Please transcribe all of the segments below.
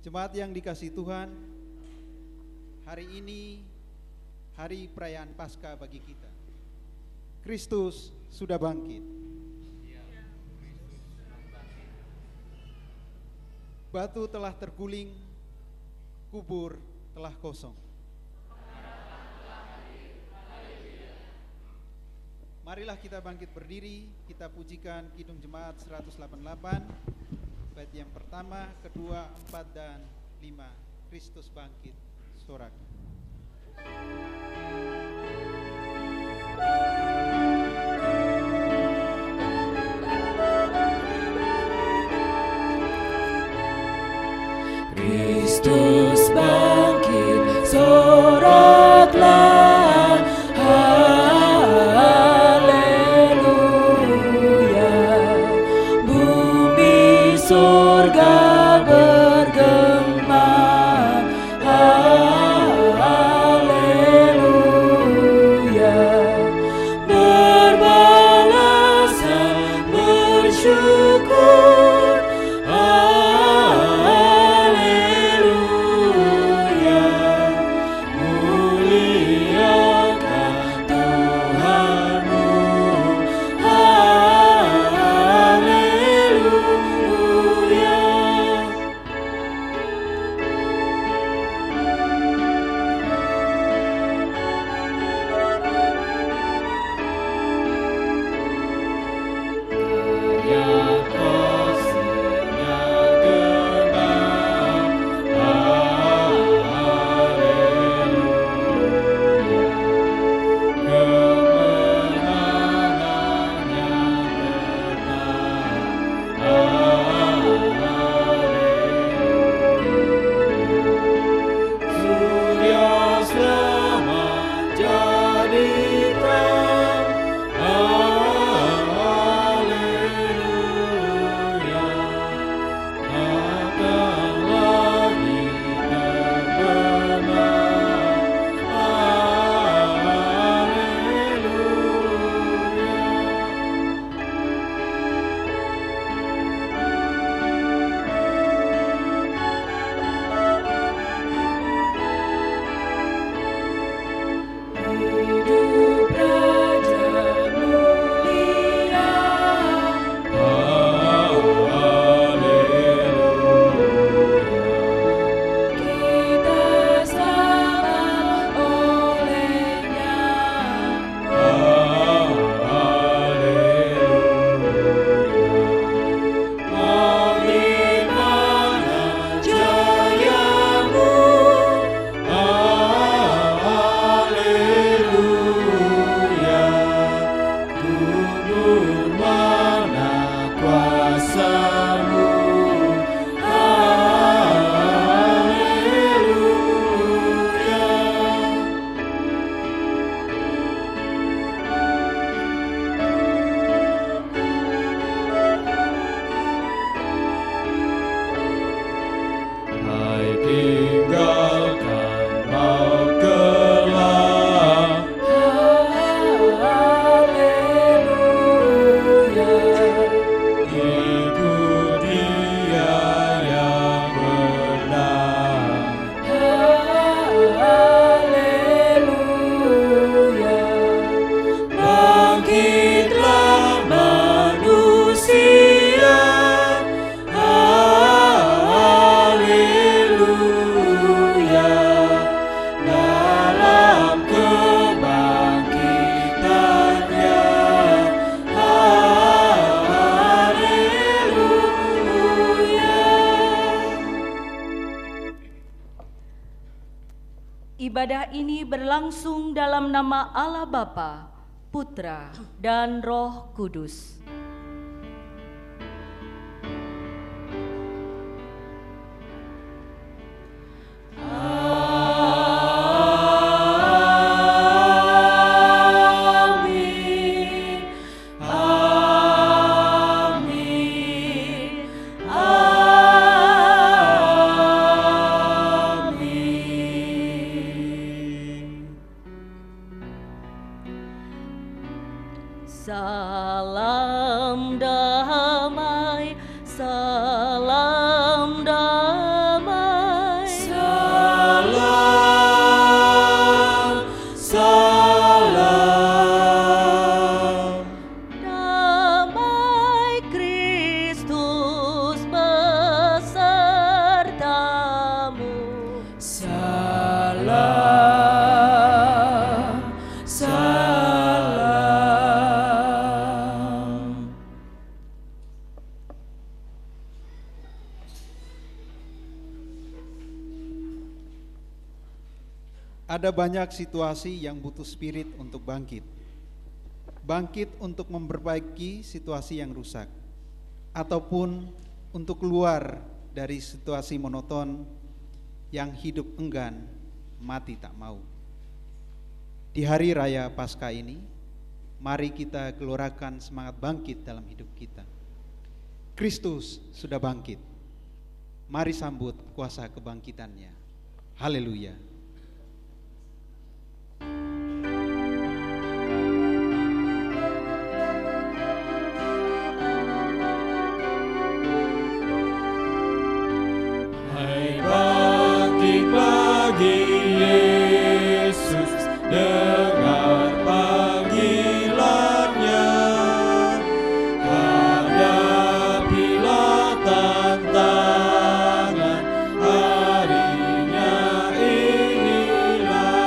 Jemaat yang dikasihi Tuhan, hari ini hari perayaan Paskah bagi kita. Kristus sudah bangkit. Batu telah terguling, kubur telah kosong. Marilah kita bangkit berdiri, kita pujikan Kidung Jemaat 188, bait yang pertama, kedua, 4, dan 5. Kristus bangkit, sorak. Kristus bangkit, soraklah, haleluya. Bumi surga bergema, haleluya. Berbalasan bersyukur, Ibadah ini berlangsung dalam nama Allah Bapa, Putra, dan Roh Kudus. Salam Ada banyak situasi yang butuh spirit untuk bangkit. Bangkit untuk memperbaiki situasi yang rusak, ataupun untuk keluar dari situasi monoton yang hidup enggan, mati tak mau. Di hari raya Paskah ini, mari kita gelorakan semangat bangkit dalam hidup kita. Kristus sudah bangkit. Mari sambut kuasa kebangkitannya. Haleluya. Hai bangkit bagi Yesus, dengar panggilannya. Hadapilah tantangan, harinya inilah.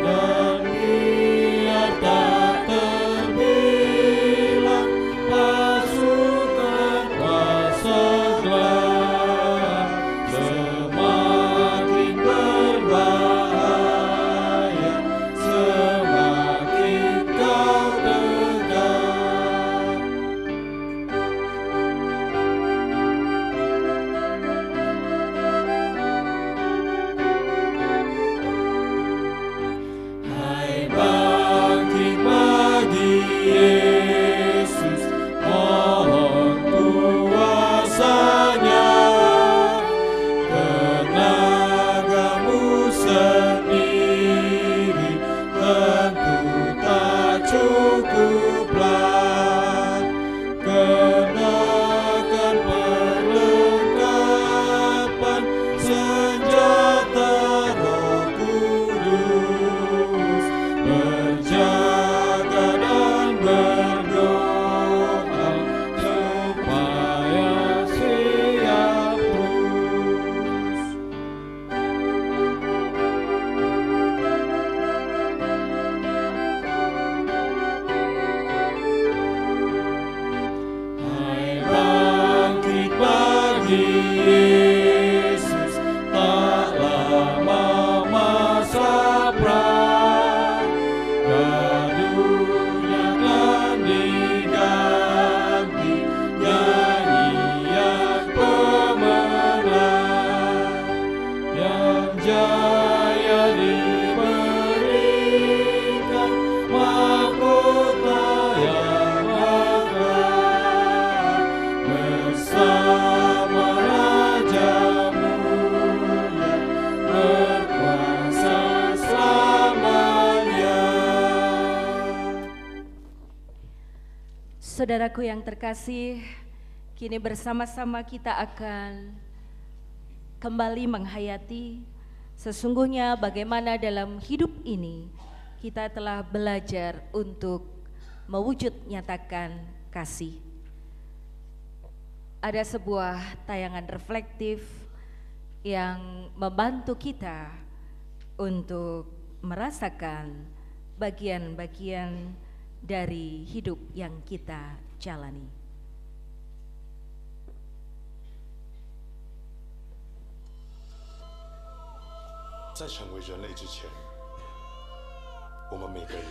Dan biar tak terbilang pasukan kuasa gelap, semakin berbahaya, semakin kau tegak. Hai bangkit bagi Yesus, mohon kuasanya. Tenagamu sendiri tentu tak cukuplah. Kenakan perlengkapan senjata Roh Kudus, berjaga dan berdoa supaya siap terus. Hai bangkit bagi Yesus, tak lama masa pra. Gaduhnya akan diganti nyanyian pemenang. Yang jaya diberikan mahkota yang megah, bersama Raja Mulia berkuasa selamanya. Saudaraku yang terkasih, kini bersama-sama kita akan kembali menghayati sesungguhnya bagaimana dalam hidup ini kita telah belajar untuk mewujud nyatakan kasih. Ada sebuah tayangan reflektif yang membantu kita untuk merasakan bagian-bagian dari hidup yang kita jalani. 在成为人类之前，我们每个人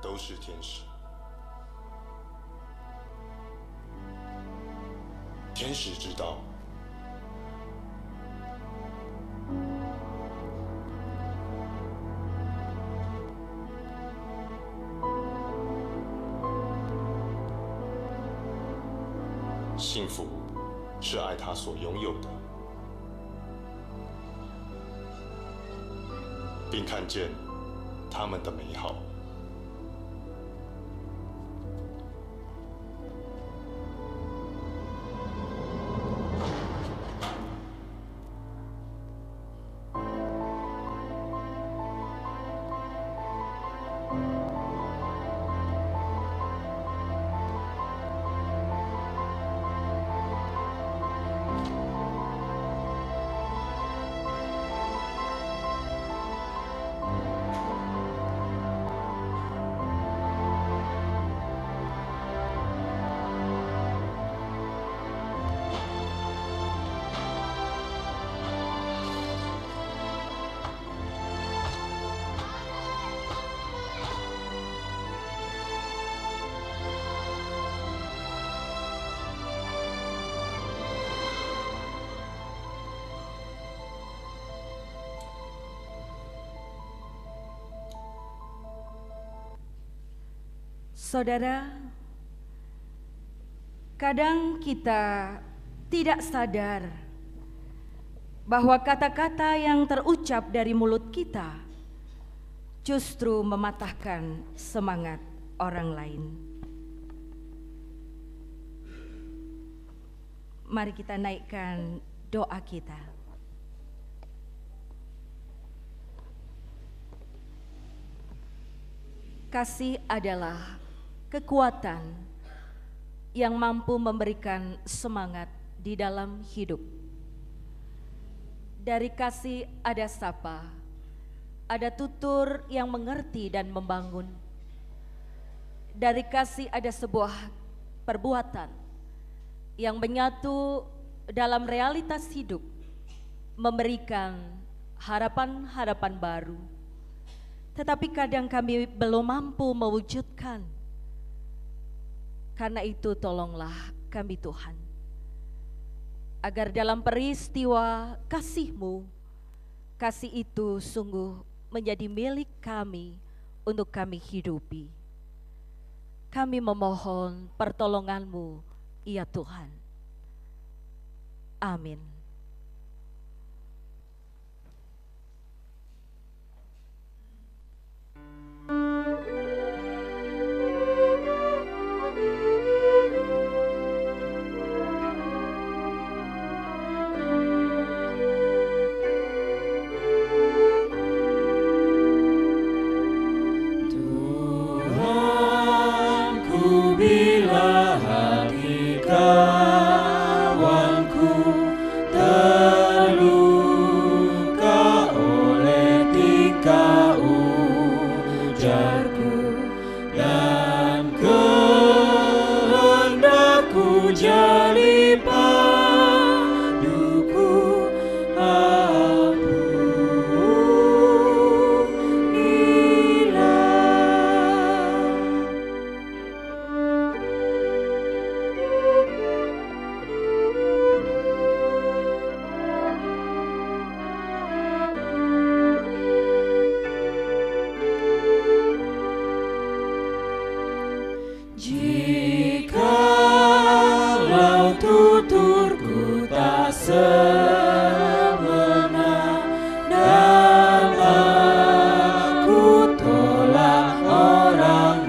都是天使。天使知道，幸福是爱他所拥有的，并看见他们的美好。Saudara, kadang kita tidak sadar bahwa kata-kata yang terucap dari mulut kita justru mematahkan semangat orang lain. Mari kita naikkan doa kita. Kasih adalah kekuatan yang mampu memberikan semangat di dalam hidup. Dari kasih ada sapa, ada tutur yang mengerti dan membangun. Dari kasih ada sebuah perbuatan yang menyatu dalam realitas hidup, memberikan harapan-harapan baru. Tetapi kadang kami belum mampu mewujudkan. Karena itu tolonglah kami Tuhan, agar dalam peristiwa kasih-Mu, kasih itu sungguh menjadi milik kami untuk kami hidupi. Kami memohon pertolongan-Mu, ya Tuhan. Amin. Tuhanku, bila hati kawanku terluka oleh tingkah ujarku dan kehendakku jadi paduku, jikalau tuturku tak semena dan aku tolak orang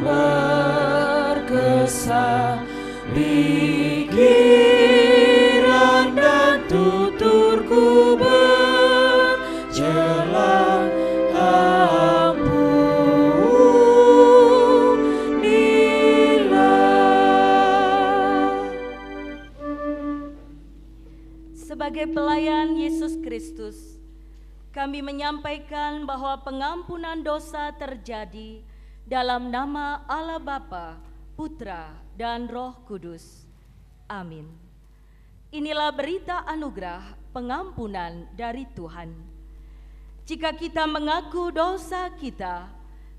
berkesan, pikiran dan tuturku berjelang, Sebagai pelayan Yesus Kristus, kami menyampaikan bahwa pengampunan dosa terjadi dalam nama Allah Bapa, Putra, dan Roh Kudus. Amin. Inilah berita anugerah pengampunan dari Tuhan. Jika kita mengaku dosa kita,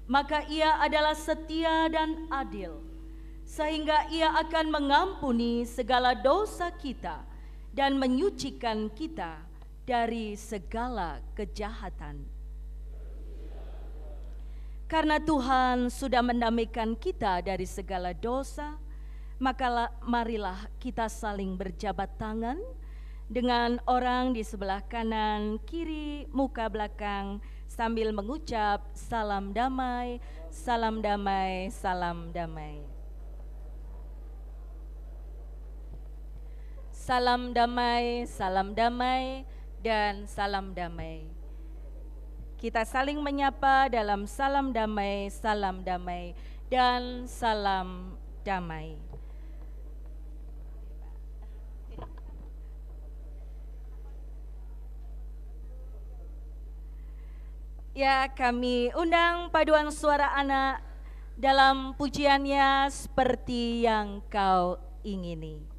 maka Ia adalah setia dan adil, sehingga Ia akan mengampuni segala dosa kita dan menyucikan kita dari segala kejahatan. Karena Tuhan sudah mendamaikan kita dari segala dosa, maka marilah kita saling berjabat tangan dengan orang di sebelah kanan, kiri, muka belakang, sambil mengucap salam damai, salam damai, salam damai. Salam damai, dan salam damai. Kita saling menyapa dalam salam damai, dan salam damai. Ya, kami undang paduan suara anak dalam pujiannya seperti yang kau ingini.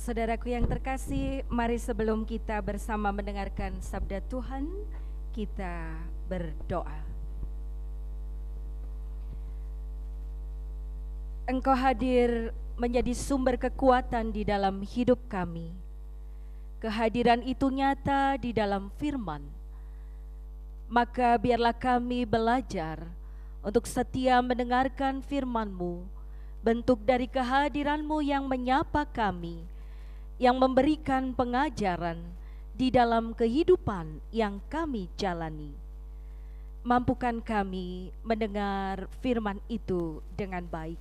Saudaraku yang terkasih, mari sebelum kita bersama mendengarkan sabda Tuhan, kita berdoa. Engkau hadir menjadi sumber kekuatan di dalam hidup kami. Kehadiran itu nyata di dalam firman. Maka biarlah kami belajar untuk setia mendengarkan firman-Mu, bentuk dari kehadiran-Mu yang menyapa kami, yang memberikan pengajaran di dalam kehidupan yang kami jalani. Mampukan kami mendengar firman itu dengan baik.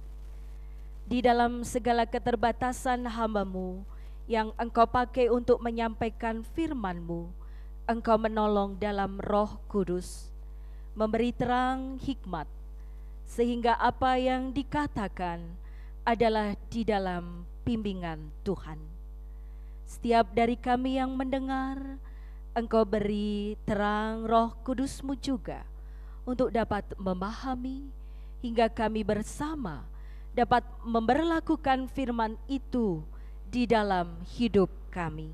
Di dalam segala keterbatasan hamba-Mu yang Engkau pakai untuk menyampaikan firman-Mu, Engkau menolong dalam Roh Kudus, memberi terang hikmat, sehingga apa yang dikatakan adalah di dalam bimbingan Tuhan. Setiap dari kami yang mendengar, Engkau beri terang Roh Kudus-Mu juga untuk dapat memahami, hingga kami bersama dapat memberlakukan firman itu di dalam hidup kami.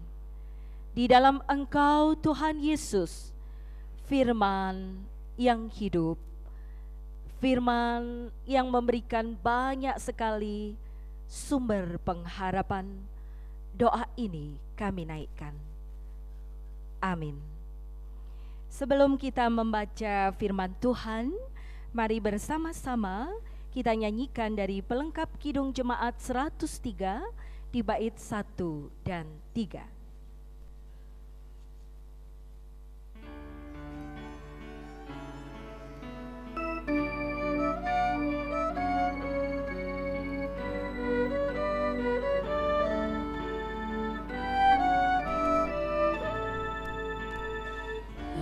Di dalam Engkau Tuhan Yesus, firman yang hidup, firman yang memberikan banyak sekali sumber pengharapan. Doa ini kami naikkan. Amin. Sebelum kita membaca firman Tuhan, mari bersama-sama kita nyanyikan dari pelengkap Kidung Jemaat 103 di bait 1 dan 3.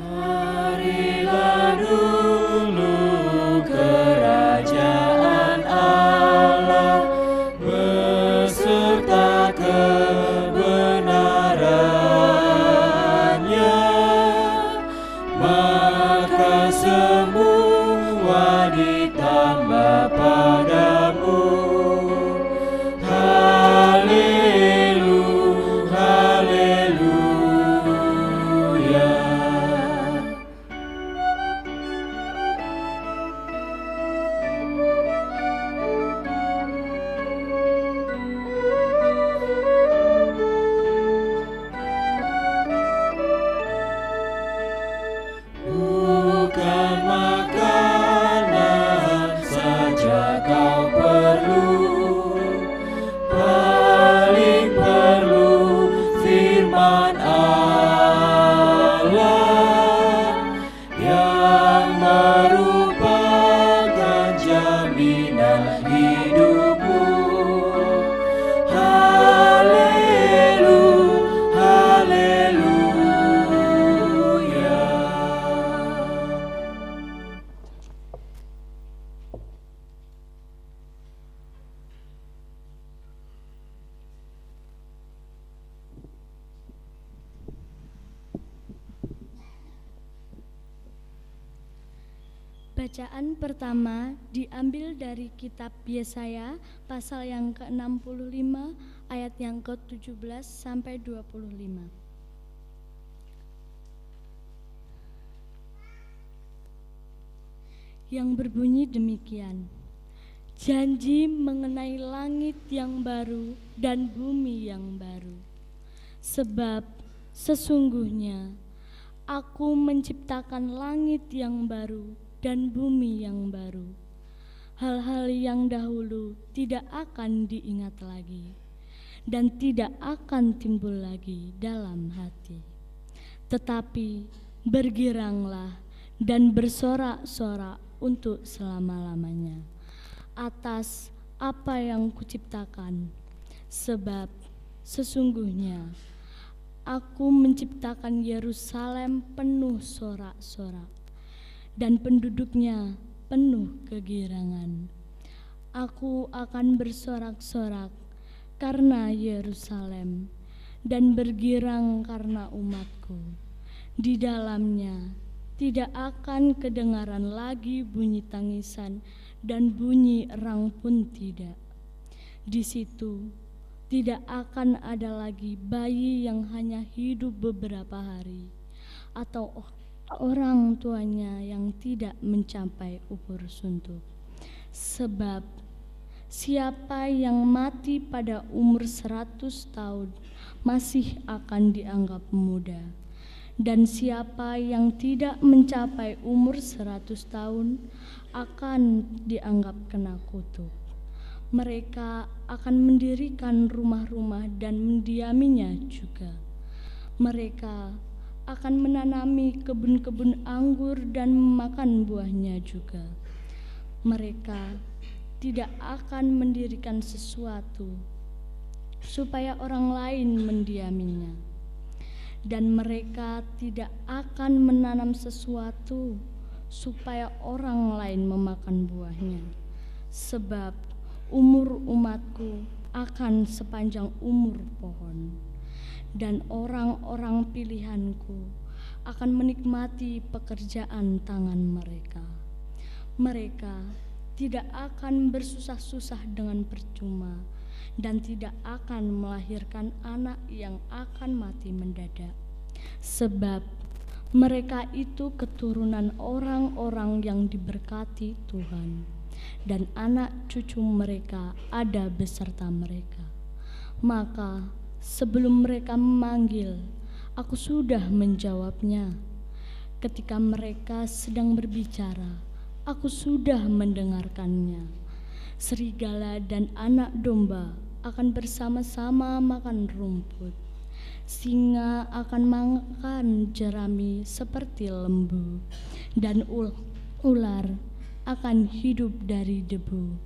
Marilah dulu maka semua ditambah padamu. Haleluya, haleluya. Bukan makanan saja kau perlu, paling perlu firman Allah yang merupakan jaminan hidupmu. Haleluya, haleluya. Bacaan pertama diambil dari kitab Yesaya pasal yang ke-65 ayat yang ke-17 sampai 25. Yang berbunyi demikian. Janji mengenai langit yang baru dan bumi yang baru. Sebab sesungguhnya aku menciptakan langit yang baru dan bumi yang baru. Hal-hal yang dahulu tidak akan diingat lagi dan tidak akan timbul lagi dalam hati. Tetapi bergiranglah dan bersorak-sorak untuk selama-lamanya atas apa yang kuciptakan. Sebab sesungguhnya aku menciptakan Yerusalem penuh sorak-sorak dan penduduknya penuh kegirangan. Aku akan bersorak-sorak karena Yerusalem dan bergirang karena umatku. Di dalamnya tidak akan kedengaran lagi bunyi tangisan dan bunyi erang pun tidak. Di situ tidak akan ada lagi bayi yang hanya hidup beberapa hari atau orang tuanya yang tidak mencapai umur suntuk. Sebab siapa yang mati pada umur 100 tahun masih akan dianggap muda, dan siapa yang tidak mencapai umur 100 tahun akan dianggap kena kutuk. Mereka akan mendirikan rumah-rumah dan mendiaminya juga. Mereka akan menanami kebun-kebun anggur dan memakan buahnya juga. Mereka tidak akan mendirikan sesuatu supaya orang lain mendiaminya, dan mereka tidak akan menanam sesuatu supaya orang lain memakan buahnya. Sebab umur umatku akan sepanjang umur pohon, dan orang-orang pilihanku akan menikmati pekerjaan tangan mereka. Mereka tidak akan bersusah-susah dengan percuma dan tidak akan melahirkan anak yang akan mati mendadak. Sebab mereka itu keturunan orang-orang yang diberkati Tuhan, dan anak cucu mereka ada beserta mereka. Maka sebelum mereka memanggil, aku sudah menjawabnya. Ketika mereka sedang berbicara, aku sudah mendengarkannya. Serigala dan anak domba akan bersama-sama makan rumput. Singa akan makan jerami seperti lembu, dan ular akan hidup dari debu.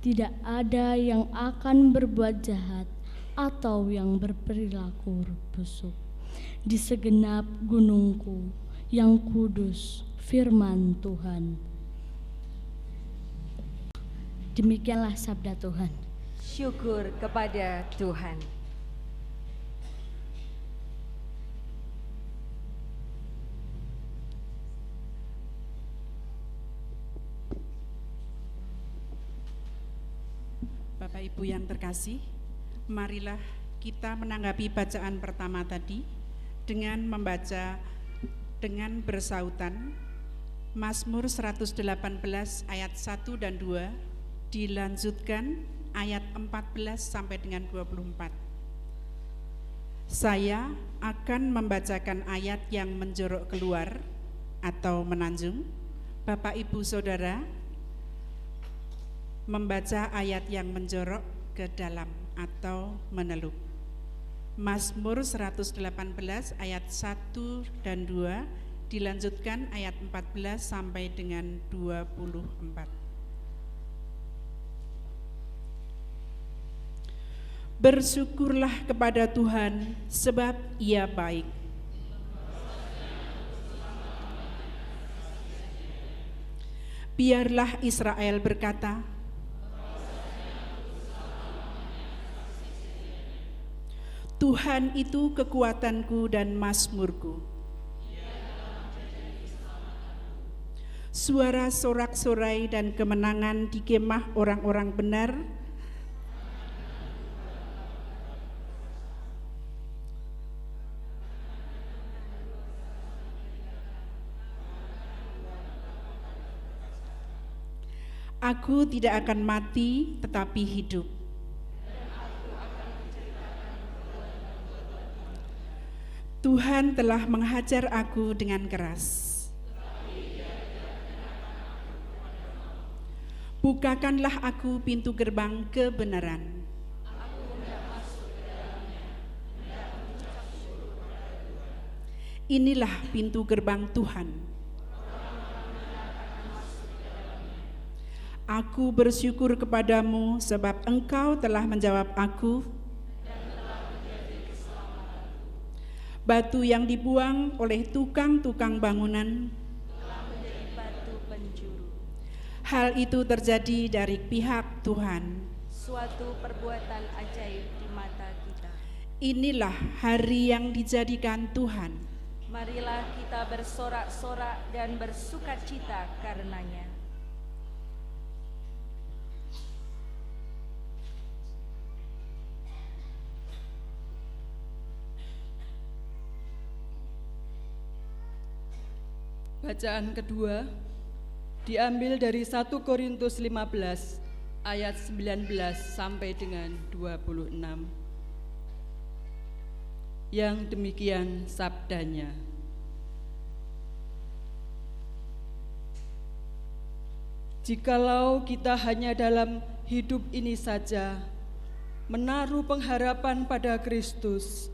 Tidak ada yang akan berbuat jahat atau yang berperilaku busuk di segenap gunungku yang kudus, firman Tuhan. Demikianlah sabda Tuhan. Syukur kepada Tuhan. Bapak Ibu yang terkasih, marilah kita menanggapi bacaan pertama tadi dengan membaca dengan bersautan Mazmur 118 ayat 1 dan 2 dilanjutkan ayat 14 sampai dengan 24. Saya akan membacakan ayat yang menjorok keluar atau menanjung. Bapak Ibu Saudara membaca ayat yang menjorok ke dalam atau menelup. Mazmur 118 ayat 1 dan 2 dilanjutkan ayat 14 sampai dengan 24. Bersyukurlah kepada Tuhan sebab Ia baik. Biarlah Israel berkata, Tuhan itu kekuatanku dan mazmurku. Suara sorak-sorai dan kemenangan di kemah orang-orang benar. Aku tidak akan mati tetapi hidup. Tuhan telah menghajar aku dengan keras. Bukakanlah aku pintu gerbang kebenaran. Inilah pintu gerbang Tuhan. Aku bersyukur kepadamu sebab Engkau telah menjawab aku. Batu yang dibuang oleh tukang-tukang bangunan telah menjadi batu penjuru. Hal itu terjadi dari pihak Tuhan. Suatu perbuatan ajaib di mata kita. Inilah hari yang dijadikan Tuhan. Marilah kita bersorak-sorak dan bersukacita karenanya. Bacaan kedua diambil dari 1 Korintus 15 ayat 19 sampai dengan 26. Yang demikian sabdanya. Jikalau kita hanya dalam hidup ini saja menaruh pengharapan pada Kristus,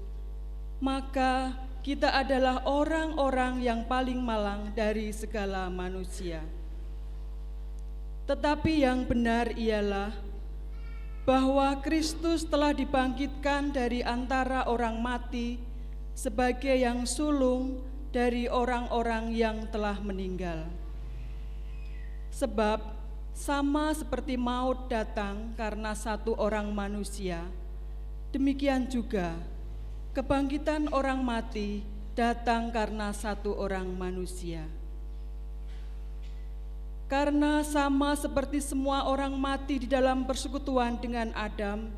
maka kita adalah orang-orang yang paling malang dari segala manusia. Tetapi yang benar ialah bahwa Kristus telah dibangkitkan dari antara orang mati sebagai yang sulung dari orang-orang yang telah meninggal. Sebab sama seperti maut datang karena satu orang manusia, demikian juga kebangkitan orang mati datang karena satu orang manusia. Karena sama seperti semua orang mati di dalam persekutuan dengan Adam,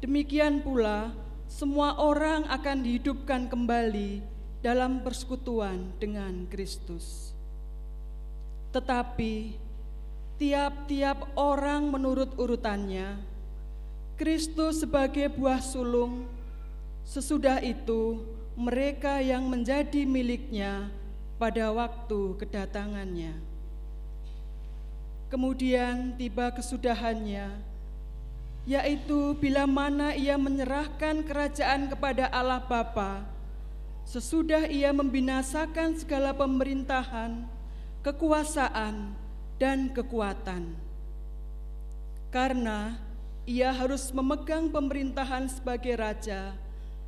demikian pula semua orang akan dihidupkan kembali dalam persekutuan dengan Kristus. Tetapi tiap-tiap orang menurut urutannya, Kristus sebagai buah sulung, sesudah itu mereka yang menjadi miliknya pada waktu kedatangannya. Kemudian tiba kesudahannya, yaitu bila mana ia menyerahkan kerajaan kepada Allah Bapa, sesudah ia membinasakan segala pemerintahan, kekuasaan, dan kekuatan. Karena ia harus memegang pemerintahan sebagai raja,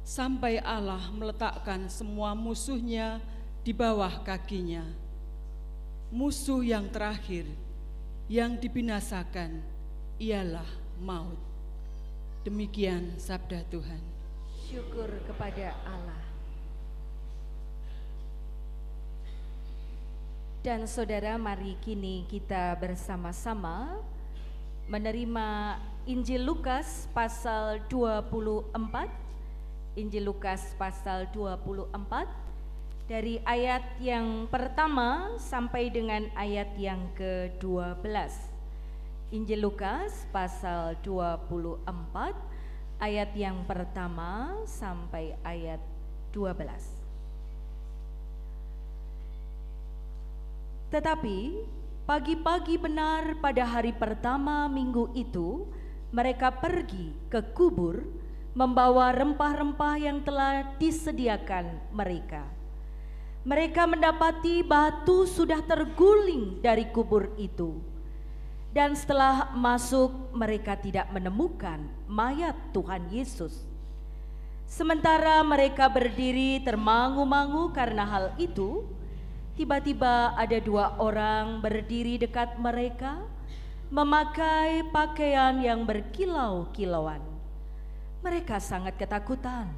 sampai Allah meletakkan semua musuhnya di bawah kakinya. Musuh yang terakhir yang dibinasakan ialah maut. Demikian sabda Tuhan. Syukur kepada Allah. Dan saudara, mari kini kita bersama-sama menerima Injil Lukas pasal 24, Injil Lukas pasal 24 dari ayat yang pertama sampai dengan ayat yang ke-12. Injil Lukas pasal 24 ayat yang pertama sampai ayat 12. Tetapi pagi-pagi benar pada hari pertama minggu itu, mereka pergi ke kubur membawa rempah-rempah yang telah disediakan mereka. Mereka mendapati batu sudah terguling dari kubur itu. Dan setelah masuk, mereka tidak menemukan mayat Tuhan Yesus. Sementara mereka berdiri termangu-mangu karena hal itu, tiba-tiba ada dua orang berdiri dekat mereka, memakai pakaian yang berkilau-kilauan. Mereka sangat ketakutan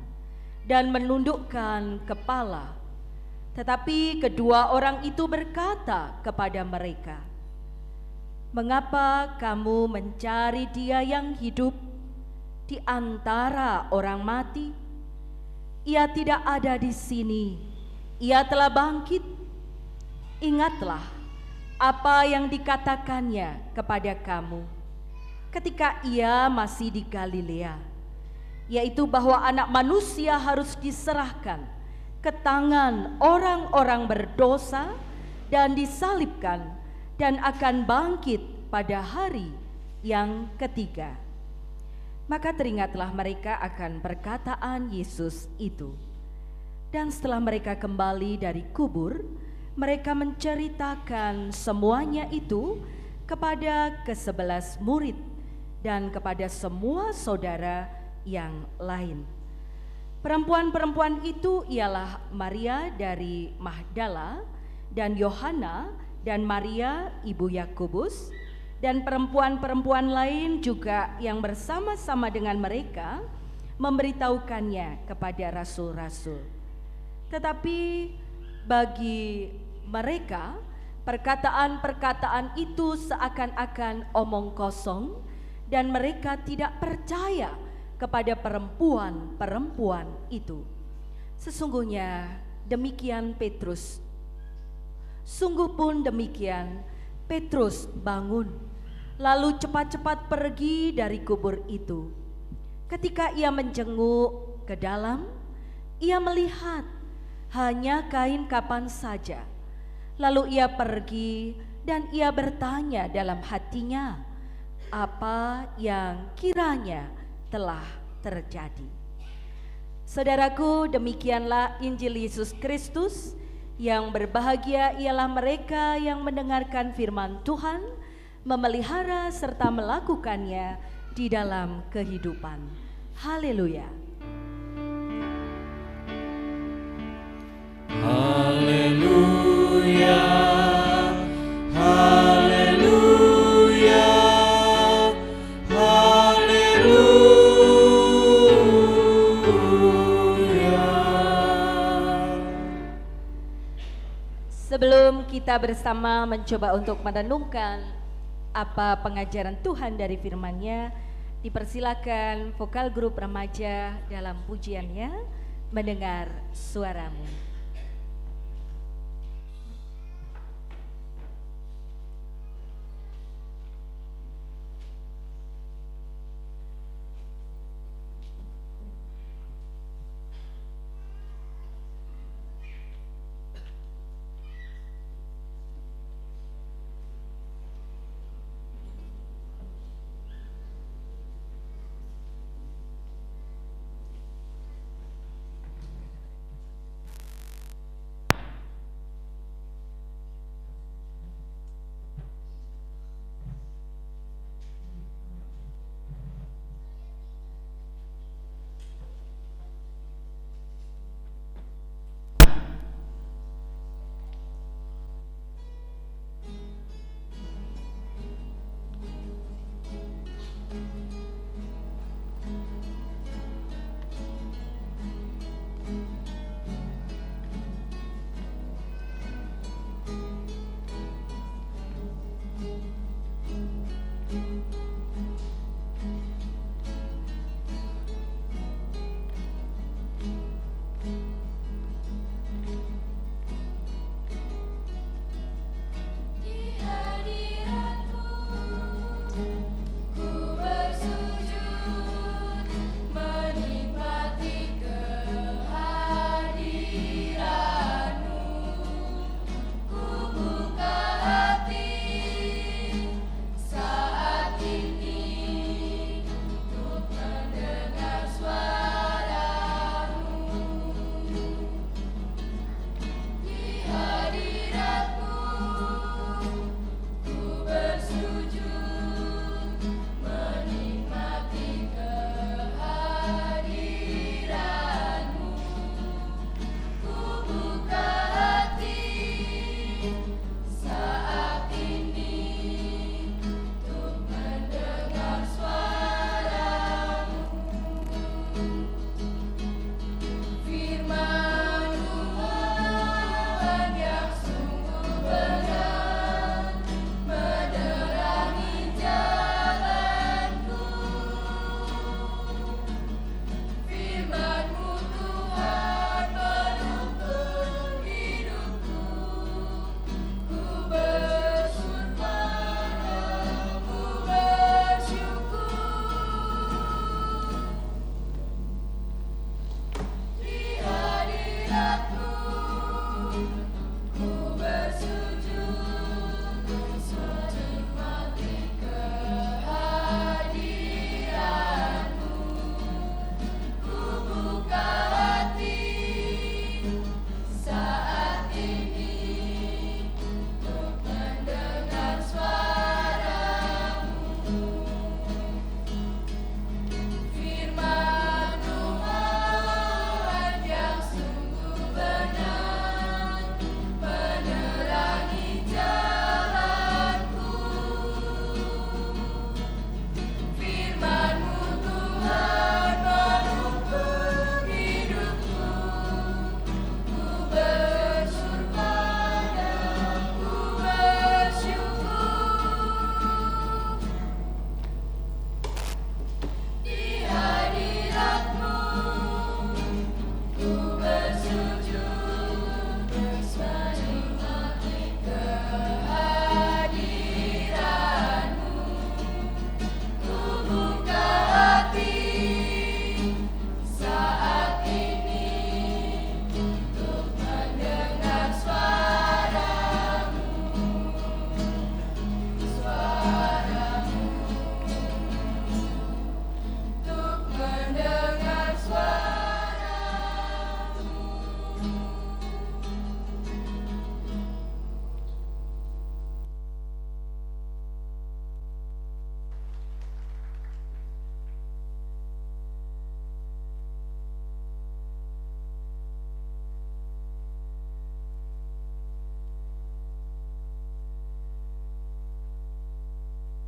dan menundukkan kepala. Tetapi kedua orang itu berkata kepada mereka, "Mengapa kamu mencari Dia yang hidup di antara orang mati? Ia tidak ada di sini, Ia telah bangkit. Ingatlah apa yang dikatakannya kepada kamu ketika Ia masih di Galilea, yaitu bahwa Anak Manusia harus diserahkan ke tangan orang-orang berdosa dan disalibkan dan akan bangkit pada hari yang ketiga." Maka teringatlah mereka akan perkataan Yesus itu. Dan setelah mereka kembali dari kubur, mereka menceritakan semuanya itu kepada ke-11 murid dan kepada semua saudara yang lain. Perempuan-perempuan itu ialah Maria dari Magdala dan Yohana dan Maria ibu Yakobus, dan perempuan-perempuan lain juga yang bersama-sama dengan mereka memberitahukannya kepada rasul-rasul. Tetapi bagi mereka perkataan-perkataan itu seakan-akan omong kosong, dan mereka tidak percaya kepada perempuan-perempuan itu. Sesungguhnya demikian Petrus. Sungguh pun demikian Petrus bangun, lalu cepat-cepat pergi dari kubur itu. Ketika ia menjenguk ke dalam, ia melihat hanya kain kapan saja. Lalu ia pergi dan ia bertanya dalam hatinya apa yang kiranya telah terjadi. Saudaraku, demikianlah Injil Yesus Kristus. Yang berbahagia ialah mereka yang mendengarkan firman Tuhan, memelihara serta melakukannya di dalam kehidupan. Haleluya. Haleluya, haleluya, haleluya. Sebelum kita bersama mencoba untuk merenungkan apa pengajaran Tuhan dari firman-Nya, dipersilakan vokal grup remaja dalam pujiannya mendengar suaramu.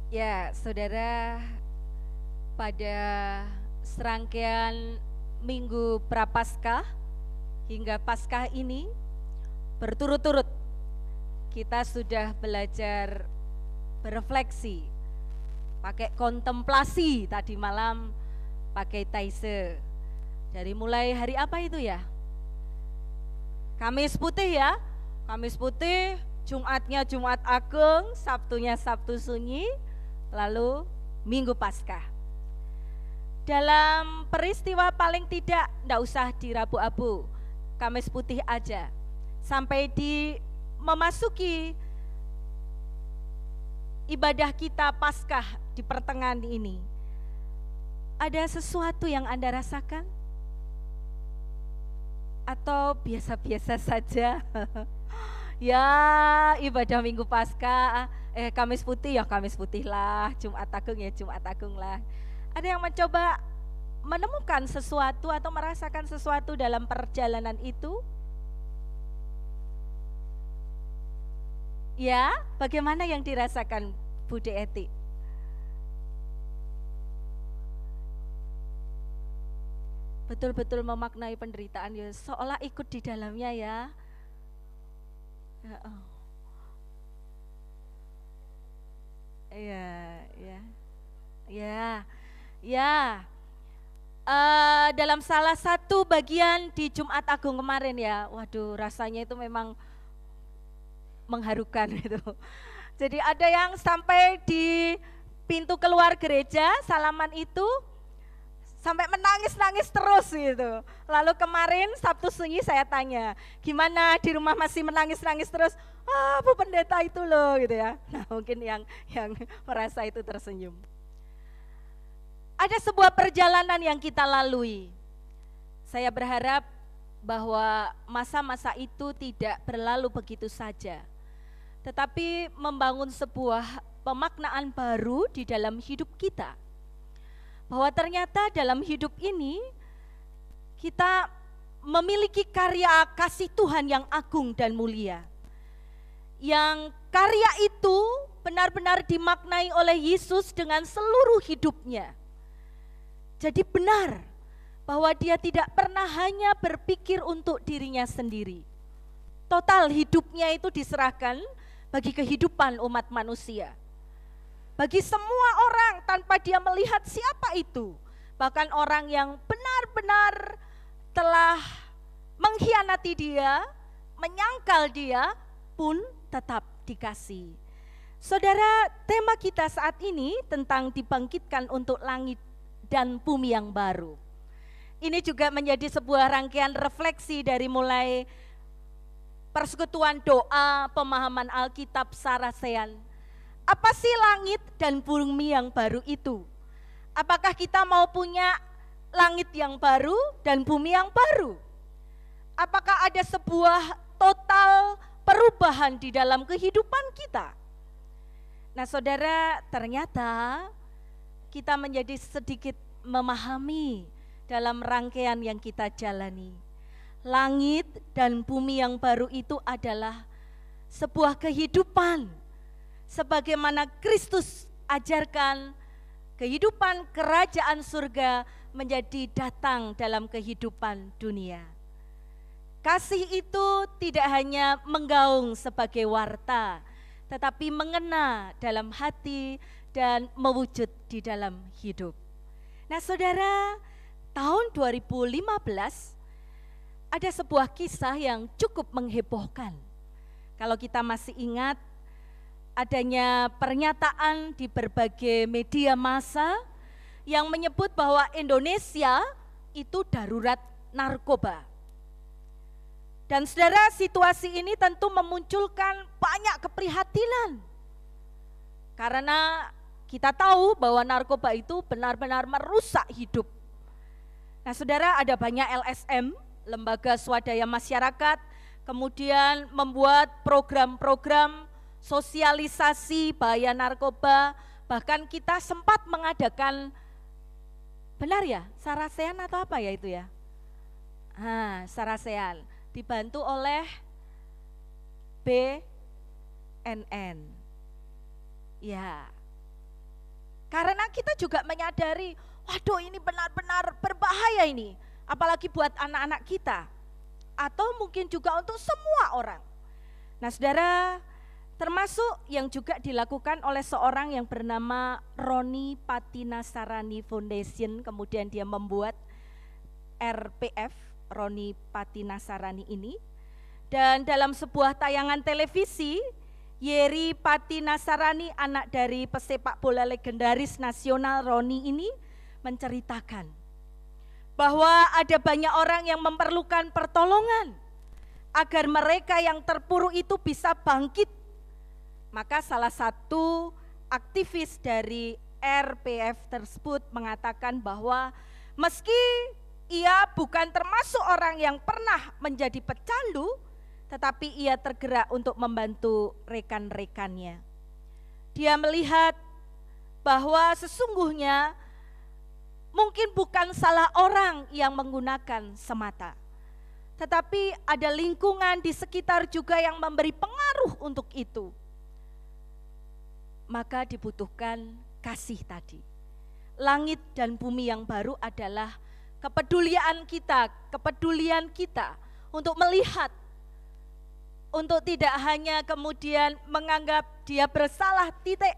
Ya, saudara, pada serangkaian Minggu Prapaskah hingga Paskah ini berturut-turut kita sudah belajar berefleksi, pakai kontemplasi tadi malam, pakai taise. Dari mulai hari apa itu ya? Kamis Putih ya, Kamis Putih, Jumatnya Jumat Agung, Sabtunya Sabtu Sunyi, lalu Minggu Paskah. Dalam peristiwa paling tidak usah dirabu-abu, Kamis Putih aja, sampai di memasuki ibadah kita Paskah di pertengahan ini. Ada sesuatu yang Anda rasakan? Atau biasa-biasa saja? Ya, ibadah Minggu Paskah, Kamis Putih ya Kamis Putih lah, Jumat Agung ya Jumat Agung lah. Ada yang mencoba menemukan sesuatu atau merasakan sesuatu dalam perjalanan itu? Ya, bagaimana yang dirasakan Budi Eti? Betul-betul memaknai penderitaan ya, seolah ikut di dalamnya ya. Ya. Dalam salah satu bagian di Jumat Agung kemarin ya, waduh rasanya itu memang mengharukan itu. Jadi ada yang sampai di pintu keluar gereja salaman itu sampai menangis-nangis terus gitu. Lalu kemarin Sabtu Sunyi saya tanya, gimana di rumah masih menangis-nangis terus? Bu pendeta itu loh gitu ya. Nah mungkin yang merasa itu tersenyum. Ada sebuah perjalanan yang kita lalui. Saya berharap bahwa masa-masa itu tidak berlalu begitu saja, tetapi membangun sebuah pemaknaan baru di dalam hidup kita. Bahwa ternyata dalam hidup ini kita memiliki karya kasih Tuhan yang agung dan mulia. Yang karya itu benar-benar dimaknai oleh Yesus dengan seluruh hidupnya. Jadi benar bahwa dia tidak pernah hanya berpikir untuk dirinya sendiri. Total hidupnya itu diserahkan bagi kehidupan umat manusia. Bagi semua orang tanpa dia melihat siapa itu. Bahkan orang yang benar-benar telah mengkhianati dia, menyangkal dia pun tetap dikasih. Saudara, tema kita saat ini tentang dibangkitkan untuk langit dan bumi yang baru. Ini juga menjadi sebuah rangkaian refleksi dari mulai persekutuan doa, pemahaman Alkitab, Sarasean. Apa sih langit dan bumi yang baru itu? Apakah kita mau punya langit yang baru dan bumi yang baru? Apakah ada sebuah total perubahan di dalam kehidupan kita? Nah saudara, ternyata kita menjadi sedikit memahami dalam rangkaian yang kita jalani. Langit dan bumi yang baru itu adalah sebuah kehidupan sebagaimana Kristus ajarkan, kehidupan kerajaan surga menjadi datang dalam kehidupan dunia. Kasih itu tidak hanya menggaung sebagai warta, tetapi mengena dalam hati dan mewujud di dalam hidup. Nah saudara, tahun 2015 ada sebuah kisah yang cukup menghebohkan. Kalau kita masih ingat, adanya pernyataan di berbagai media massa yang menyebut bahwa Indonesia itu darurat narkoba. Dan saudara, situasi ini tentu memunculkan banyak keprihatinan. Karena kita tahu bahwa narkoba itu benar-benar merusak hidup. Nah saudara, ada banyak LSM, lembaga swadaya masyarakat, kemudian membuat program-program sosialisasi bahaya narkoba. Bahkan kita sempat mengadakan, benar ya, Sarasean atau apa ya itu ya? Sarasean, dibantu oleh BNN. Ya, Karena kita juga menyadari, waduh ini benar-benar berbahaya ini, apalagi buat anak-anak kita, atau mungkin juga untuk semua orang. Nah saudara, termasuk yang juga dilakukan oleh seorang yang bernama Roni Patinasarani Foundation, kemudian dia membuat RPF, Roni Patinasarani ini. Dan dalam sebuah tayangan televisi, Yeri Patinasarani, anak dari pesepak bola legendaris nasional Roni ini, menceritakan bahwa ada banyak orang yang memerlukan pertolongan agar mereka yang terpuruk itu bisa bangkit. Maka salah satu aktivis dari RPF tersebut mengatakan bahwa meski ia bukan termasuk orang yang pernah menjadi pecandu, tetapi ia tergerak untuk membantu rekan-rekannya. Dia melihat bahwa sesungguhnya mungkin bukan salah orang yang menggunakan semata, tetapi ada lingkungan di sekitar juga yang memberi pengaruh untuk itu. Maka dibutuhkan kasih tadi. Langit dan bumi yang baru adalah kepedulian kita untuk melihat, untuk tidak hanya kemudian menganggap dia bersalah titik,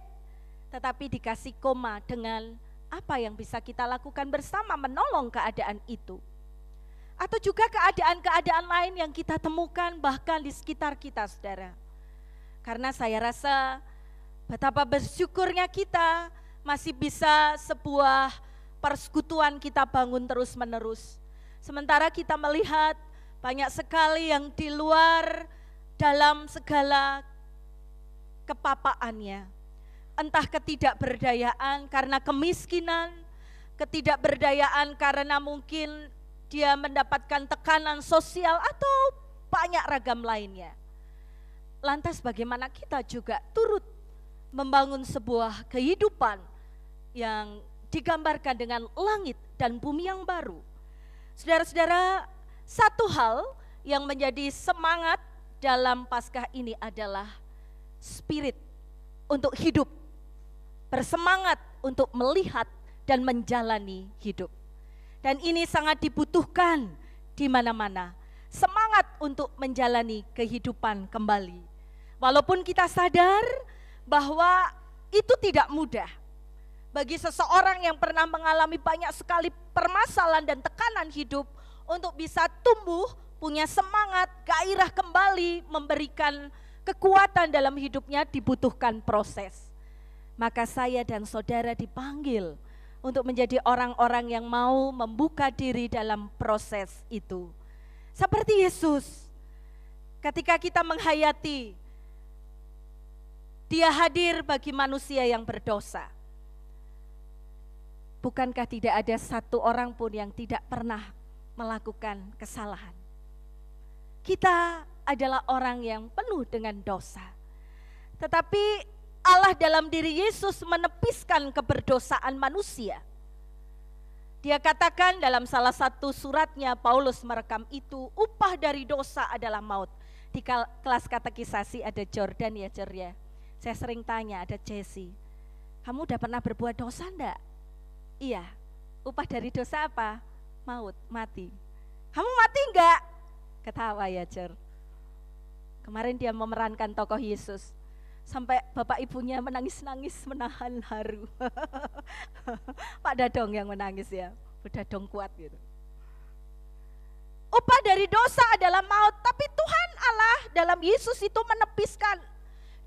tetapi dikasih koma dengan apa yang bisa kita lakukan bersama menolong keadaan itu. Atau juga keadaan-keadaan lain yang kita temukan bahkan di sekitar kita, saudara. Karena saya rasa betapa bersyukurnya kita masih bisa sebuah persekutuan kita bangun terus-menerus. Sementara kita melihat banyak sekali yang di luar dalam segala kepapaannya. Entah ketidakberdayaan karena kemiskinan, ketidakberdayaan karena mungkin dia mendapatkan tekanan sosial atau banyak ragam lainnya. Lantas bagaimana kita juga turut membangun sebuah kehidupan yang digambarkan dengan langit dan bumi yang baru. Saudara-saudara, satu hal yang menjadi semangat dalam Paskah ini adalah spirit untuk hidup, bersemangat untuk melihat dan menjalani hidup. Dan ini sangat dibutuhkan di mana-mana, semangat untuk menjalani kehidupan kembali. Walaupun kita sadar bahwa itu tidak mudah. Bagi seseorang yang pernah mengalami banyak sekali permasalahan dan tekanan hidup, untuk bisa tumbuh, punya semangat, gairah kembali, memberikan kekuatan dalam hidupnya dibutuhkan proses. Maka saya dan saudara dipanggil untuk menjadi orang-orang yang mau membuka diri dalam proses itu. Seperti Yesus, ketika kita menghayati, Dia hadir bagi manusia yang berdosa. Bukankah tidak ada satu orang pun yang tidak pernah melakukan kesalahan? Kita adalah orang yang penuh dengan dosa. Tetapi Allah dalam diri Yesus menepiskan keberdosaan manusia. Dia katakan dalam salah satu suratnya, Paulus merekam itu, upah dari dosa adalah maut. Di kelas katekisasi ada Jordan ya, Jor ya. Saya sering tanya, ada Jesse, kamu udah pernah berbuat dosa enggak? Iya. Upah dari dosa apa? Maut, mati. Kamu mati enggak? Ketawa ya, Jor. Kemarin dia memerankan tokoh Yesus, sampai bapak ibunya menangis-nangis menahan haru. Pak Dadong yang menangis ya, Pak Dadong kuat gitu. Upah dari dosa adalah maut, tapi Tuhan Allah dalam Yesus itu menepiskan.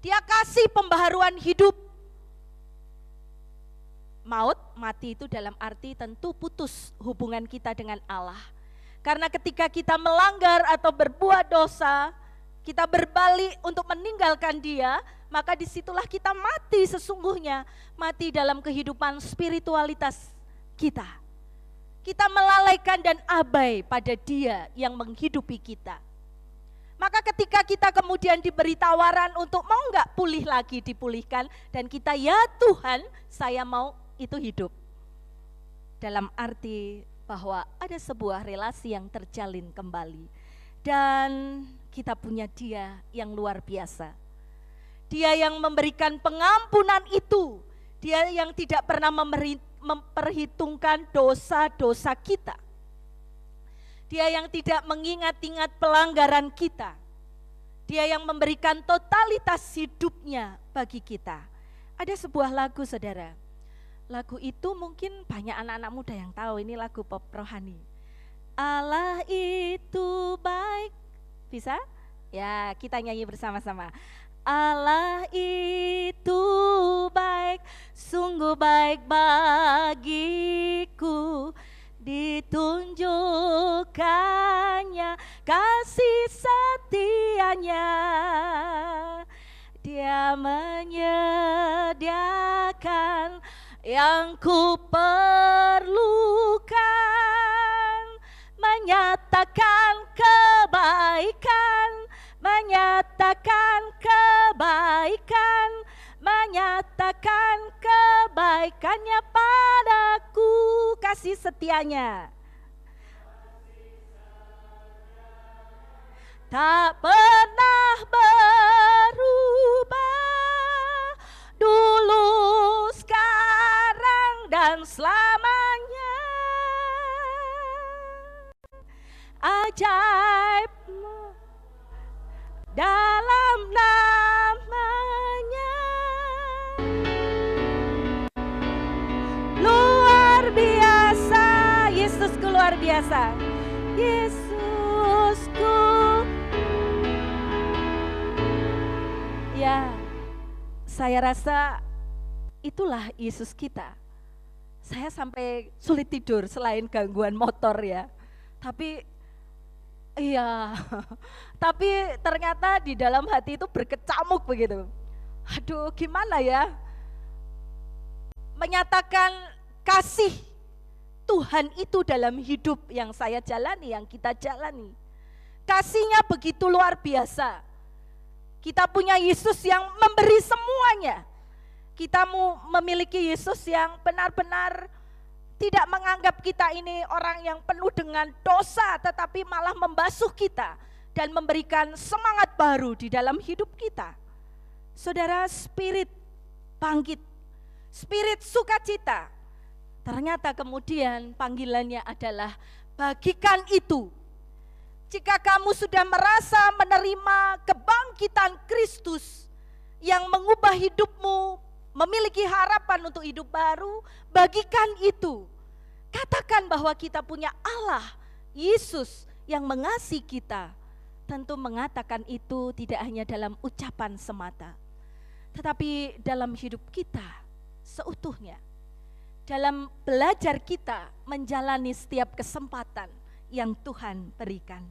Dia kasih pembaharuan hidup. Maut, mati itu dalam arti tentu putus hubungan kita dengan Allah. Karena ketika kita melanggar atau berbuat dosa, kita berbalik untuk meninggalkan Dia, maka disitulah kita mati sesungguhnya, mati dalam kehidupan spiritualitas kita. Kita melalaikan dan abai pada Dia yang menghidupi kita. Maka ketika kita kemudian diberi tawaran untuk mau enggak pulih lagi, dipulihkan, dan kita ya Tuhan, saya mau itu hidup. Dalam arti bahwa ada sebuah relasi yang terjalin kembali. Dan kita punya Dia yang luar biasa. Dia yang memberikan pengampunan itu. Dia yang tidak pernah memperhitungkan dosa-dosa kita. Dia yang tidak mengingat-ingat pelanggaran kita. Dia yang memberikan totalitas hidupnya bagi kita. Ada sebuah lagu, saudara. Lagu itu mungkin banyak anak-anak muda yang tahu, ini lagu pop rohani. Allah itu baik. Bisa? Ya, kita nyanyi bersama-sama. Allah itu baik, sungguh baik bagiku, ditunjukkannya kasih setianya. Dia menyediakan yang ku perlukan, menyatakan kebaikan, menyatakan kebaikan, menyatakan kebaikannya padaku, kasih setianya. Tak pernah berubah, dulu, sekarang, dan selamanya. Ajaibmu dalam namanya, luar biasa. Yesusku luar biasa. Yesusku. Ya, saya rasa itulah Yesus kita. Saya sampai sulit tidur selain gangguan motor ya. Tapi iya, tapi ternyata di dalam hati itu berkecamuk begitu. Aduh, gimana ya? Menyatakan kasih Tuhan itu dalam hidup yang saya jalani, yang kita jalani. Kasihnya begitu luar biasa. Kita punya Yesus yang memberi semuanya. Kita memiliki Yesus yang benar-benar tidak menganggap kita ini orang yang penuh dengan dosa, tetapi malah membasuh kita dan memberikan semangat baru di dalam hidup kita. Saudara, spirit bangkit, spirit sukacita, ternyata kemudian panggilannya adalah bagikan itu. Jika kamu sudah merasa menerima kebangkitan Kristus yang mengubah hidupmu, memiliki harapan untuk hidup baru, bagikan itu. Katakan bahwa kita punya Allah, Yesus yang mengasihi kita. Tentu mengatakan itu tidak hanya dalam ucapan semata, tetapi dalam hidup kita seutuhnya. Dalam belajar kita menjalani setiap kesempatan yang Tuhan berikan.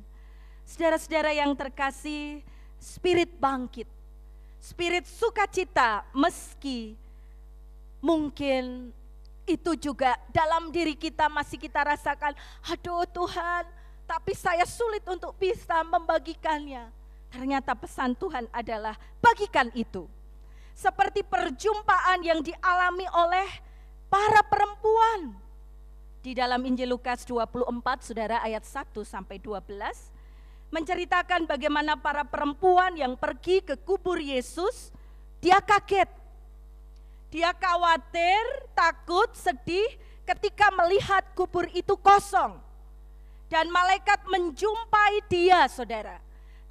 Saudara-saudara yang terkasih, spirit bangkit, spirit sukacita, meski mungkin itu juga dalam diri kita masih kita rasakan, aduh Tuhan, tapi saya sulit untuk bisa membagikannya. Ternyata pesan Tuhan adalah bagikan itu. Seperti perjumpaan yang dialami oleh para perempuan. Di dalam Injil Lukas 24, saudara, ayat 1 sampai 12, menceritakan bagaimana para perempuan yang pergi ke kubur Yesus, dia kaget. Dia khawatir, takut, sedih ketika melihat kubur itu kosong. Dan malaikat menjumpai dia, saudara.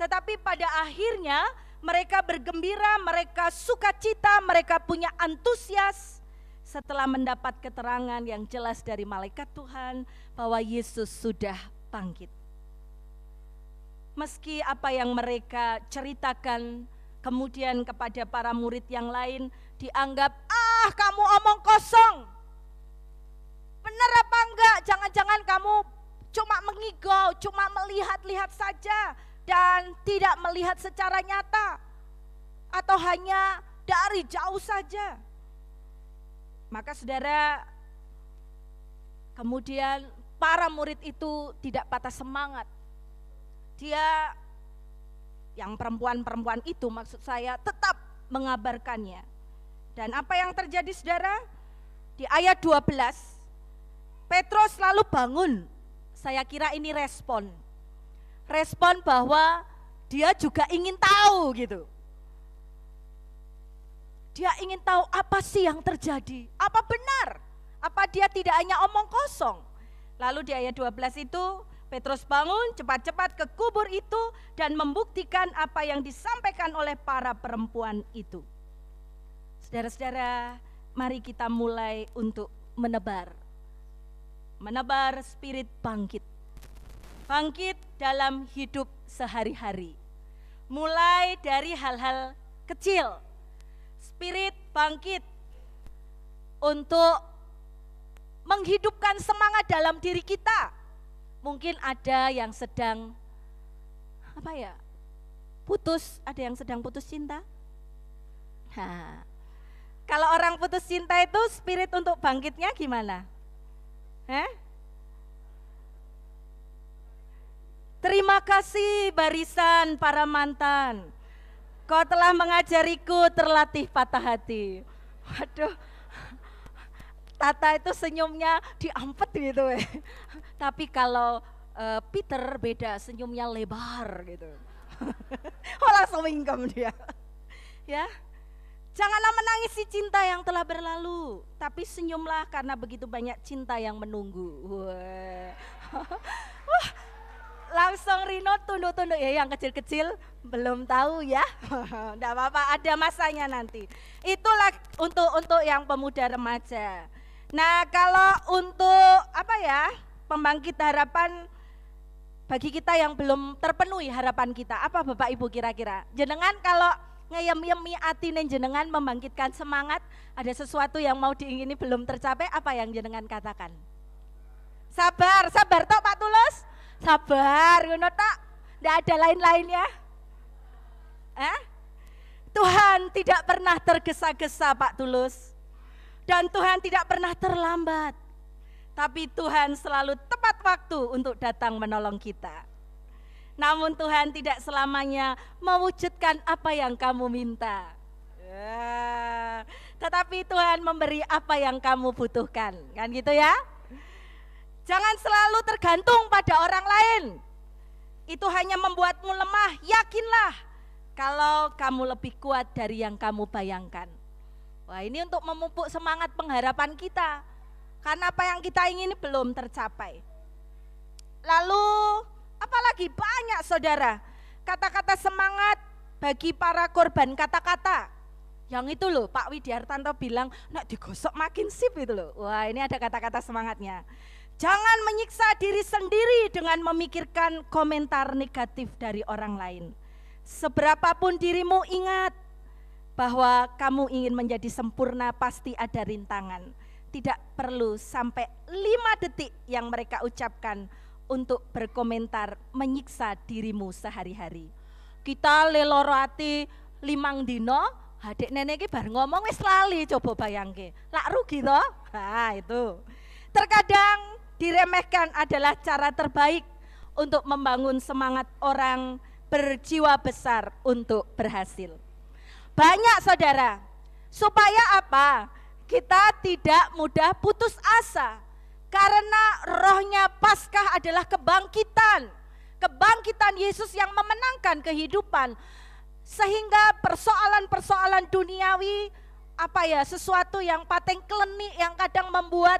Tetapi pada akhirnya mereka bergembira, mereka sukacita, mereka punya antusias setelah mendapat keterangan yang jelas dari malaikat Tuhan bahwa Yesus sudah bangkit. Meski apa yang mereka ceritakan kemudian kepada para murid yang lain dianggap, kamu omong kosong. Benar apa enggak? Jangan-jangan kamu cuma mengigau, cuma melihat-lihat saja dan tidak melihat secara nyata, atau hanya dari jauh saja. Maka saudara, kemudian para murid itu tidak patah semangat. Dia, yang perempuan-perempuan itu maksud saya, tetap mengabarkannya. Dan apa yang terjadi saudara? Di ayat 12, Petrus lalu bangun. Saya kira ini respon bahwa dia juga ingin tahu gitu. Dia ingin tahu apa sih yang terjadi, apa benar, apa dia tidak hanya omong kosong. Lalu di ayat 12 itu Petrus bangun cepat-cepat ke kubur itu dan membuktikan apa yang disampaikan oleh para perempuan itu. Saudara-saudara, mari kita mulai untuk menebar spirit bangkit. Bangkit dalam hidup sehari-hari. Mulai dari hal-hal kecil. Spirit bangkit untuk menghidupkan semangat dalam diri kita. Mungkin ada yang sedang ada yang sedang putus cinta. Kalau orang putus cinta itu spirit untuk bangkitnya gimana? Terima kasih barisan para mantan, kau telah mengajariku terlatih patah hati. Waduh, Tata itu senyumnya diampet gitu. Tapi kalau Peter beda, senyumnya lebar gitu. Langsung mingkem dia. Ya, janganlah menangisi cinta yang telah berlalu, tapi senyumlah karena begitu banyak cinta yang menunggu. Langsung Rino tunduk-tunduk ya, yang kecil-kecil belum tahu ya. Enggak apa-apa, ada masanya nanti. Itulah untuk yang pemuda remaja. Nah, kalau untuk pembangkit harapan bagi kita yang belum terpenuhi harapan kita, apa Bapak Ibu kira-kira? Jenengan kalau ngeyem-yemi atine jenengan membangkitkan semangat, ada sesuatu yang mau diingini belum tercapai, apa yang jenengan katakan? Sabar tok Pak Tulus. Sabar, ngono tok. Enggak ada lain-lainnya. Tuhan tidak pernah tergesa-gesa Pak Tulus. Dan Tuhan tidak pernah terlambat. Tapi Tuhan selalu tepat waktu untuk datang menolong kita. Namun Tuhan tidak selamanya mewujudkan apa yang kamu minta. Tetapi Tuhan memberi apa yang kamu butuhkan. Kan gitu ya? Jangan selalu tergantung pada orang lain. Itu hanya membuatmu lemah. Yakinlah kalau kamu lebih kuat dari yang kamu bayangkan. Wah, ini untuk memupuk semangat pengharapan kita. Karena apa yang kita ingini belum tercapai. Lalu apalagi banyak saudara, kata-kata semangat bagi para korban kata-kata. Yang itu loh Pak Widiartanto bilang, nak digosok makin sip itu loh. Wah, ini ada kata-kata semangatnya. Jangan menyiksa diri sendiri dengan memikirkan komentar negatif dari orang lain. Seberapapun dirimu, ingat bahwa kamu ingin menjadi sempurna, pasti ada rintangan. Tidak perlu sampai 5 detik yang mereka ucapkan untuk berkomentar menyiksa dirimu sehari-hari. Kita leloro ati 5 dino, adik nenek bar ngomong wis lali, coba bayangke. Lak rugi toh? Nah, itu. Terkadang diremehkan adalah cara terbaik untuk membangun semangat orang berjiwa besar untuk berhasil. Banyak saudara, supaya apa? Kita tidak mudah putus asa. Karena rohnya Paskah adalah kebangkitan. Kebangkitan Yesus yang memenangkan kehidupan. Sehingga persoalan-persoalan duniawi, sesuatu yang pateng klenik yang kadang membuat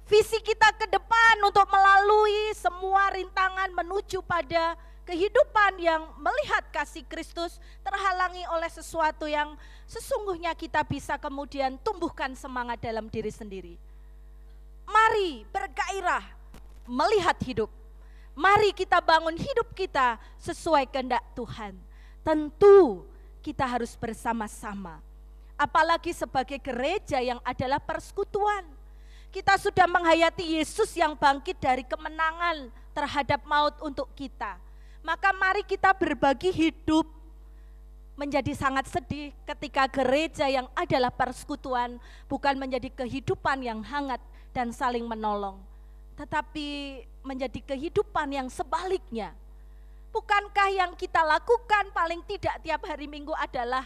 visi kita ke depan untuk melalui semua rintangan menuju pada kehidupan yang melihat kasih Kristus terhalangi oleh sesuatu yang sesungguhnya kita bisa kemudian tumbuhkan semangat dalam diri sendiri. Mari bergairah melihat hidup. Mari kita bangun hidup kita sesuai kehendak Tuhan. Tentu kita harus bersama-sama. Apalagi sebagai gereja yang adalah persekutuan. Kita sudah menghayati Yesus yang bangkit dari kemenangan terhadap maut untuk kita. Maka mari kita berbagi hidup. Menjadi sangat sedih ketika gereja yang adalah persekutuan bukan menjadi kehidupan yang hangat dan saling menolong, tetapi menjadi kehidupan yang sebaliknya. Bukankah yang kita lakukan paling tidak tiap hari Minggu adalah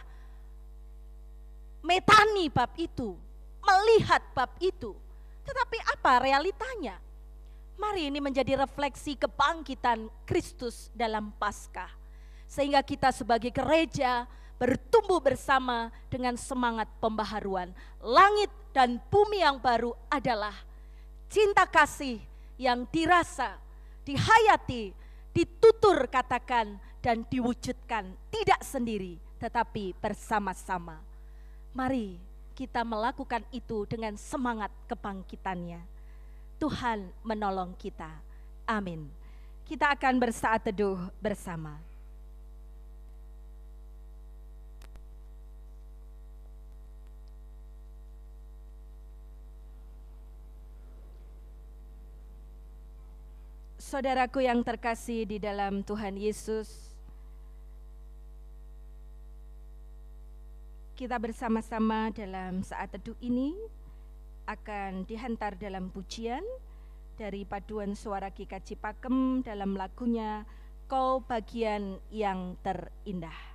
metani bab itu, melihat bab itu, tetapi apa realitanya? Mari ini menjadi refleksi kebangkitan Kristus dalam Paskah. Sehingga kita sebagai gereja bertumbuh bersama dengan semangat pembaharuan. Langit dan bumi yang baru adalah cinta kasih yang dirasa, dihayati, ditutur katakan, dan diwujudkan tidak sendiri tetapi bersama-sama. Mari kita melakukan itu dengan semangat kebangkitannya. Tuhan menolong kita. Amin. Kita akan bersaat teduh bersama. Saudaraku yang terkasih di dalam Tuhan Yesus, kita bersama-sama dalam saat teduh ini akan dihantar dalam pujian dari paduan suara GKJ Pakem dalam lagunya Kau Bagian yang Terindah.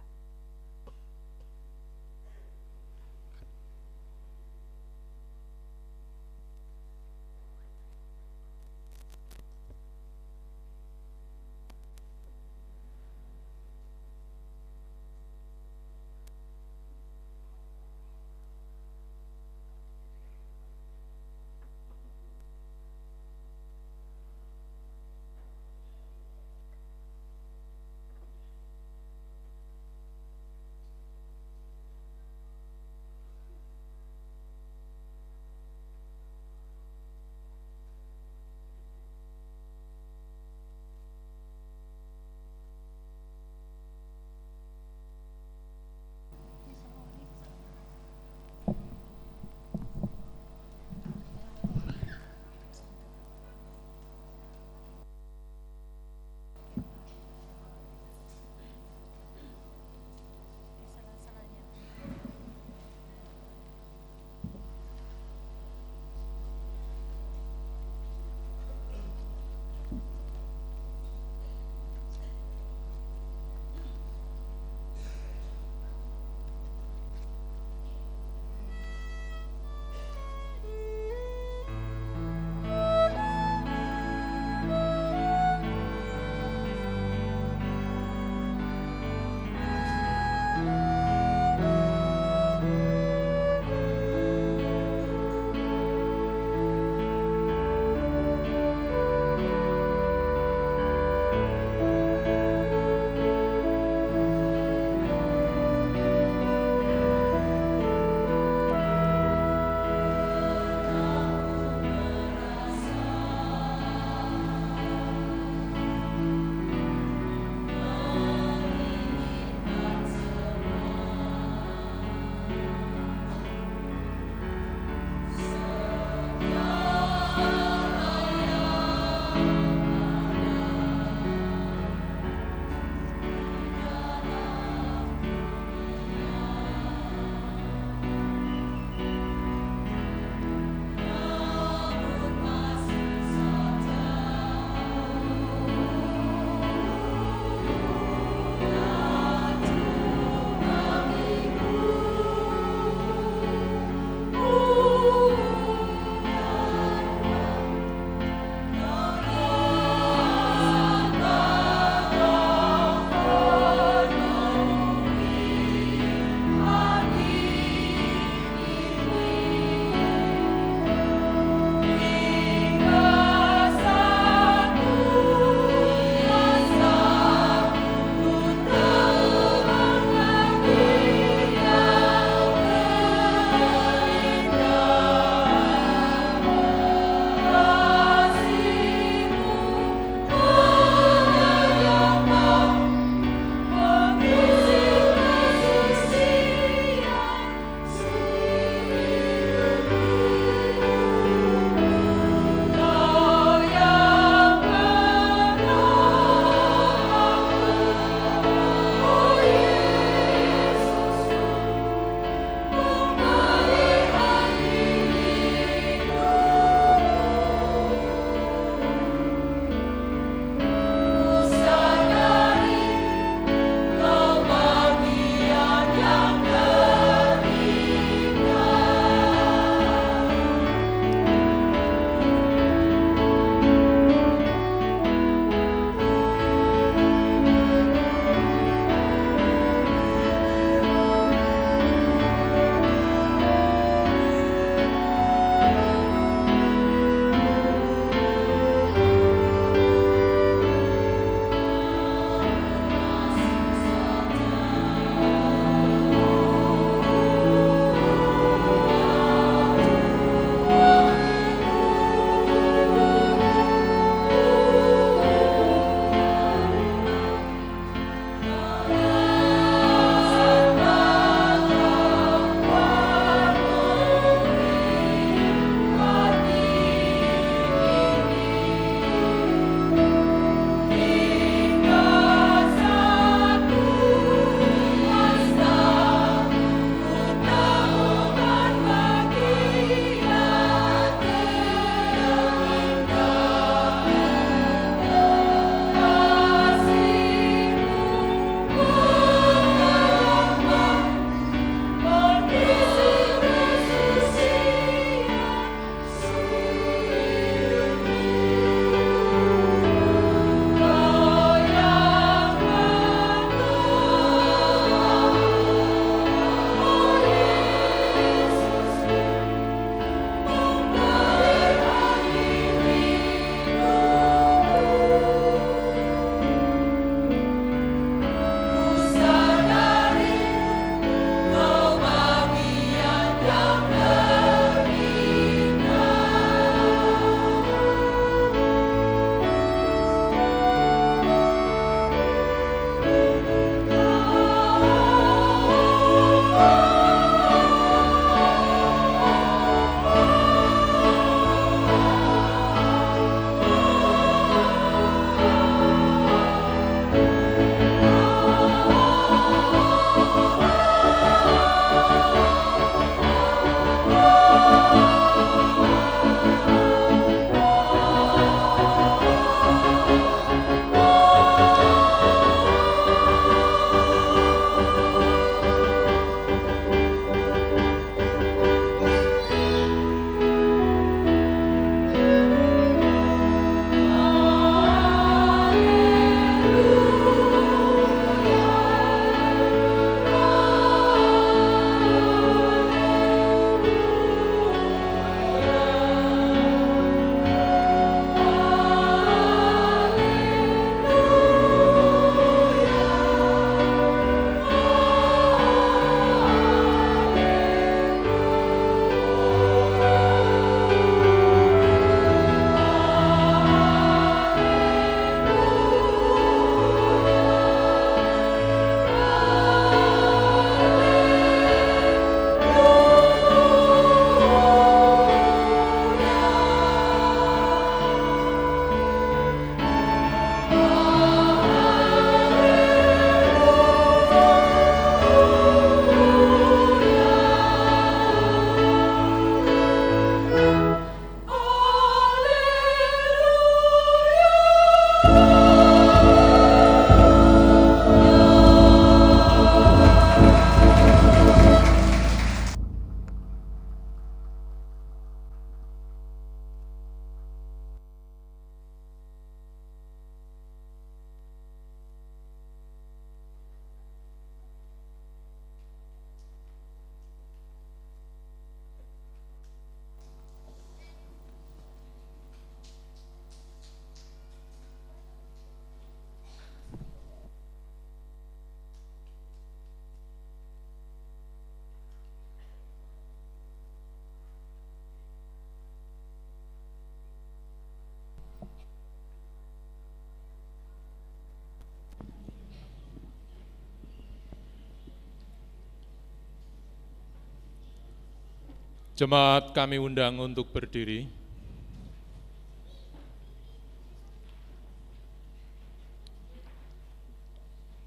Jemaat kami undang untuk berdiri.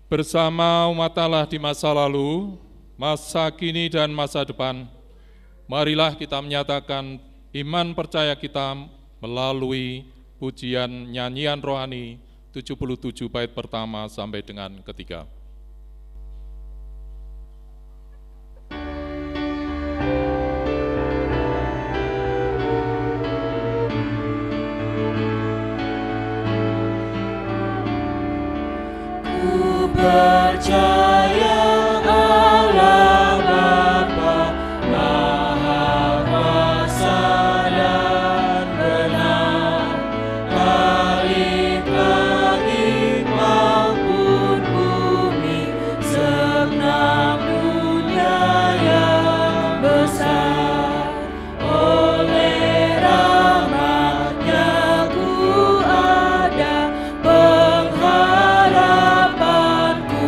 Bersama umat Allah di masa lalu, masa kini dan masa depan, marilah kita menyatakan iman percaya kita melalui pujian nyanyian rohani 77 bait pertama sampai dengan ketiga. Percaya Allah Bapa Maha Kuasa dan benar, langit-langit maupun bumi serta dunia yang besar. Oleh rahmat-Nya ku ada pengharapanku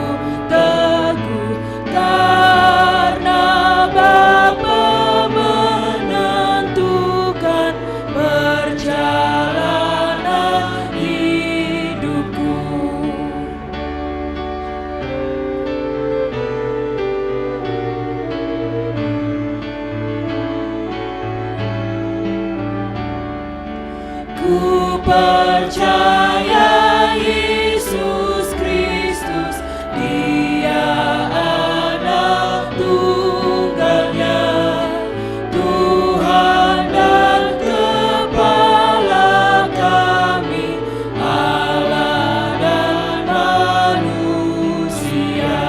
teguh, karena Bapa menentukan perjalanan hidupku. Ku percaya Yesus Kristus, Dia Anak Tunggalnya, Tuhan dan Kepala kami, Allah dan manusia,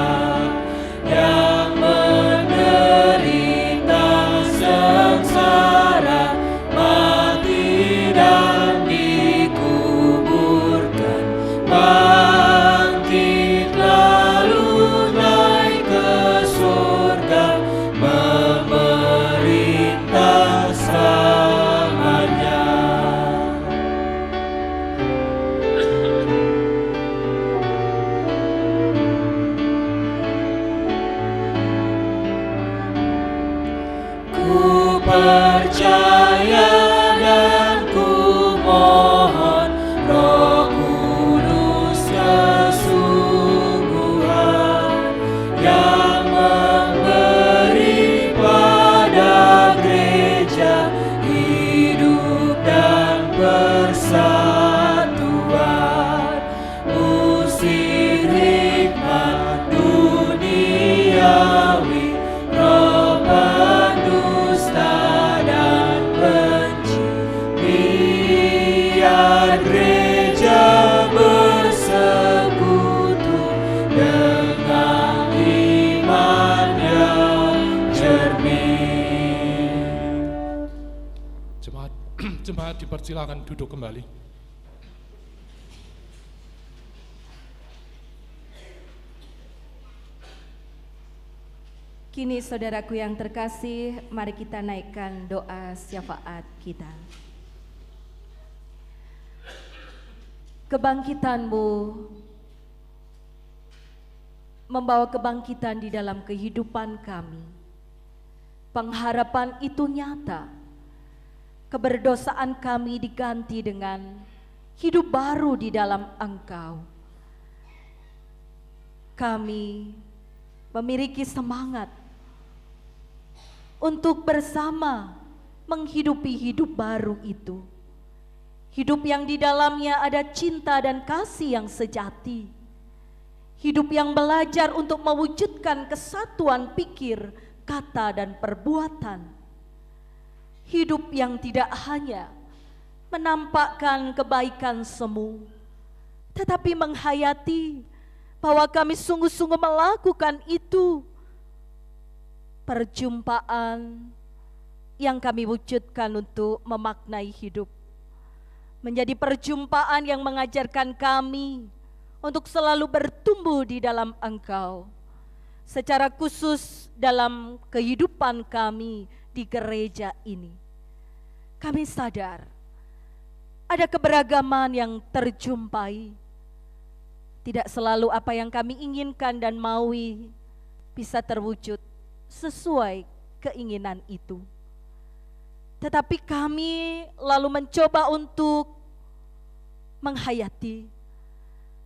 yang menderita sengsara, mati dan dikuburkan, bangkit lalu naik ke surga, memerintah selamanya. Ku percaya dan ku mohon Roh Kudus kesungguhan, yang memberi pada gereja hidup dan persatuan, usir hikmat duniawi, roh pendusta dan benci, biar gereja bersekutu dengan iman yang jernih. Jemaat dipersilakan duduk kembali. Kini saudaraku yang terkasih, mari kita naikkan doa syafaat kita. Kebangkitan-Mu membawa kebangkitan di dalam kehidupan kami. Pengharapan itu nyata. Keberdosaan kami diganti dengan hidup baru di dalam Engkau. Kami memiliki semangat untuk bersama menghidupi hidup baru itu. Hidup yang di dalamnya ada cinta dan kasih yang sejati. Hidup yang belajar untuk mewujudkan kesatuan pikir, kata, dan perbuatan. Hidup yang tidak hanya menampakkan kebaikan semu, tetapi menghayati bahwa kami sungguh-sungguh melakukan itu. Perjumpaan yang kami wujudkan untuk memaknai hidup menjadi perjumpaan yang mengajarkan kami untuk selalu bertumbuh di dalam Engkau, secara khusus dalam kehidupan kami di gereja ini. Kami sadar ada keberagaman yang terjumpai. Tidak selalu apa yang kami inginkan dan maui bisa terwujud sesuai keinginan itu. Tetapi kami lalu mencoba untuk menghayati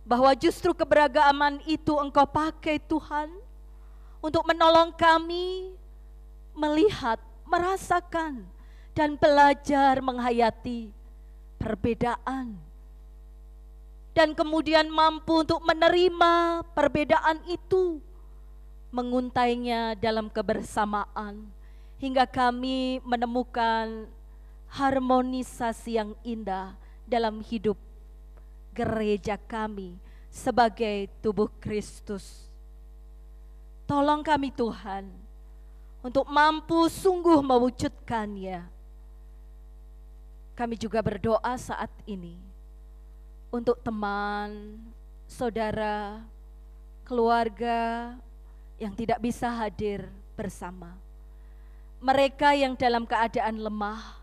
bahwa justru keberagaman itu Engkau pakai Tuhan untuk menolong kami melihat, merasakan, dan belajar menghayati perbedaan. Dan kemudian mampu untuk menerima perbedaan itu, menguntainya dalam kebersamaan, hingga kami menemukan harmonisasi yang indah dalam hidup gereja kami sebagai tubuh Kristus. Tolong kami Tuhan untuk mampu sungguh mewujudkannya. Kami juga berdoa saat ini untuk teman, saudara, keluarga yang tidak bisa hadir bersama. Mereka yang dalam keadaan lemah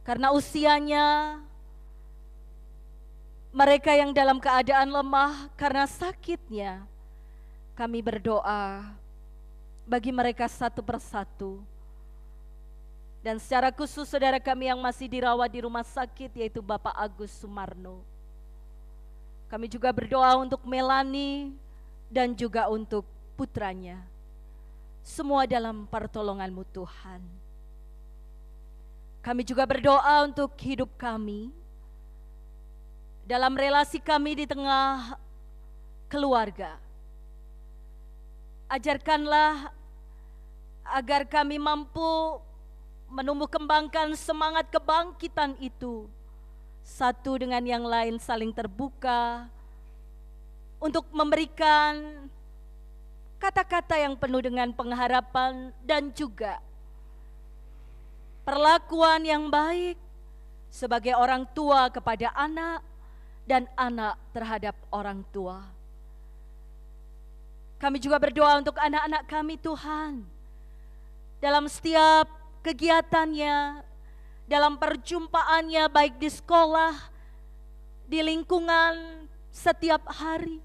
karena usianya, mereka yang dalam keadaan lemah karena sakitnya, kami berdoa bagi mereka satu persatu. Dan secara khusus saudara kami yang masih dirawat di rumah sakit, yaitu Bapak Agus Sumarno. Kami juga berdoa untuk Melani dan juga untuk putranya. Semua dalam pertolongan-Mu Tuhan. Kami juga berdoa untuk hidup kami, dalam relasi kami di tengah keluarga. Ajarkanlah agar kami mampu menumbuh kembangkan semangat kebangkitan itu, satu dengan yang lain saling terbuka untuk memberikan kata-kata yang penuh dengan pengharapan dan juga perlakuan yang baik sebagai orang tua kepada anak dan anak terhadap orang tua. Kami juga berdoa untuk anak-anak kami Tuhan, dalam setiap kegiatannya, dalam perjumpaannya baik di sekolah, di lingkungan setiap hari,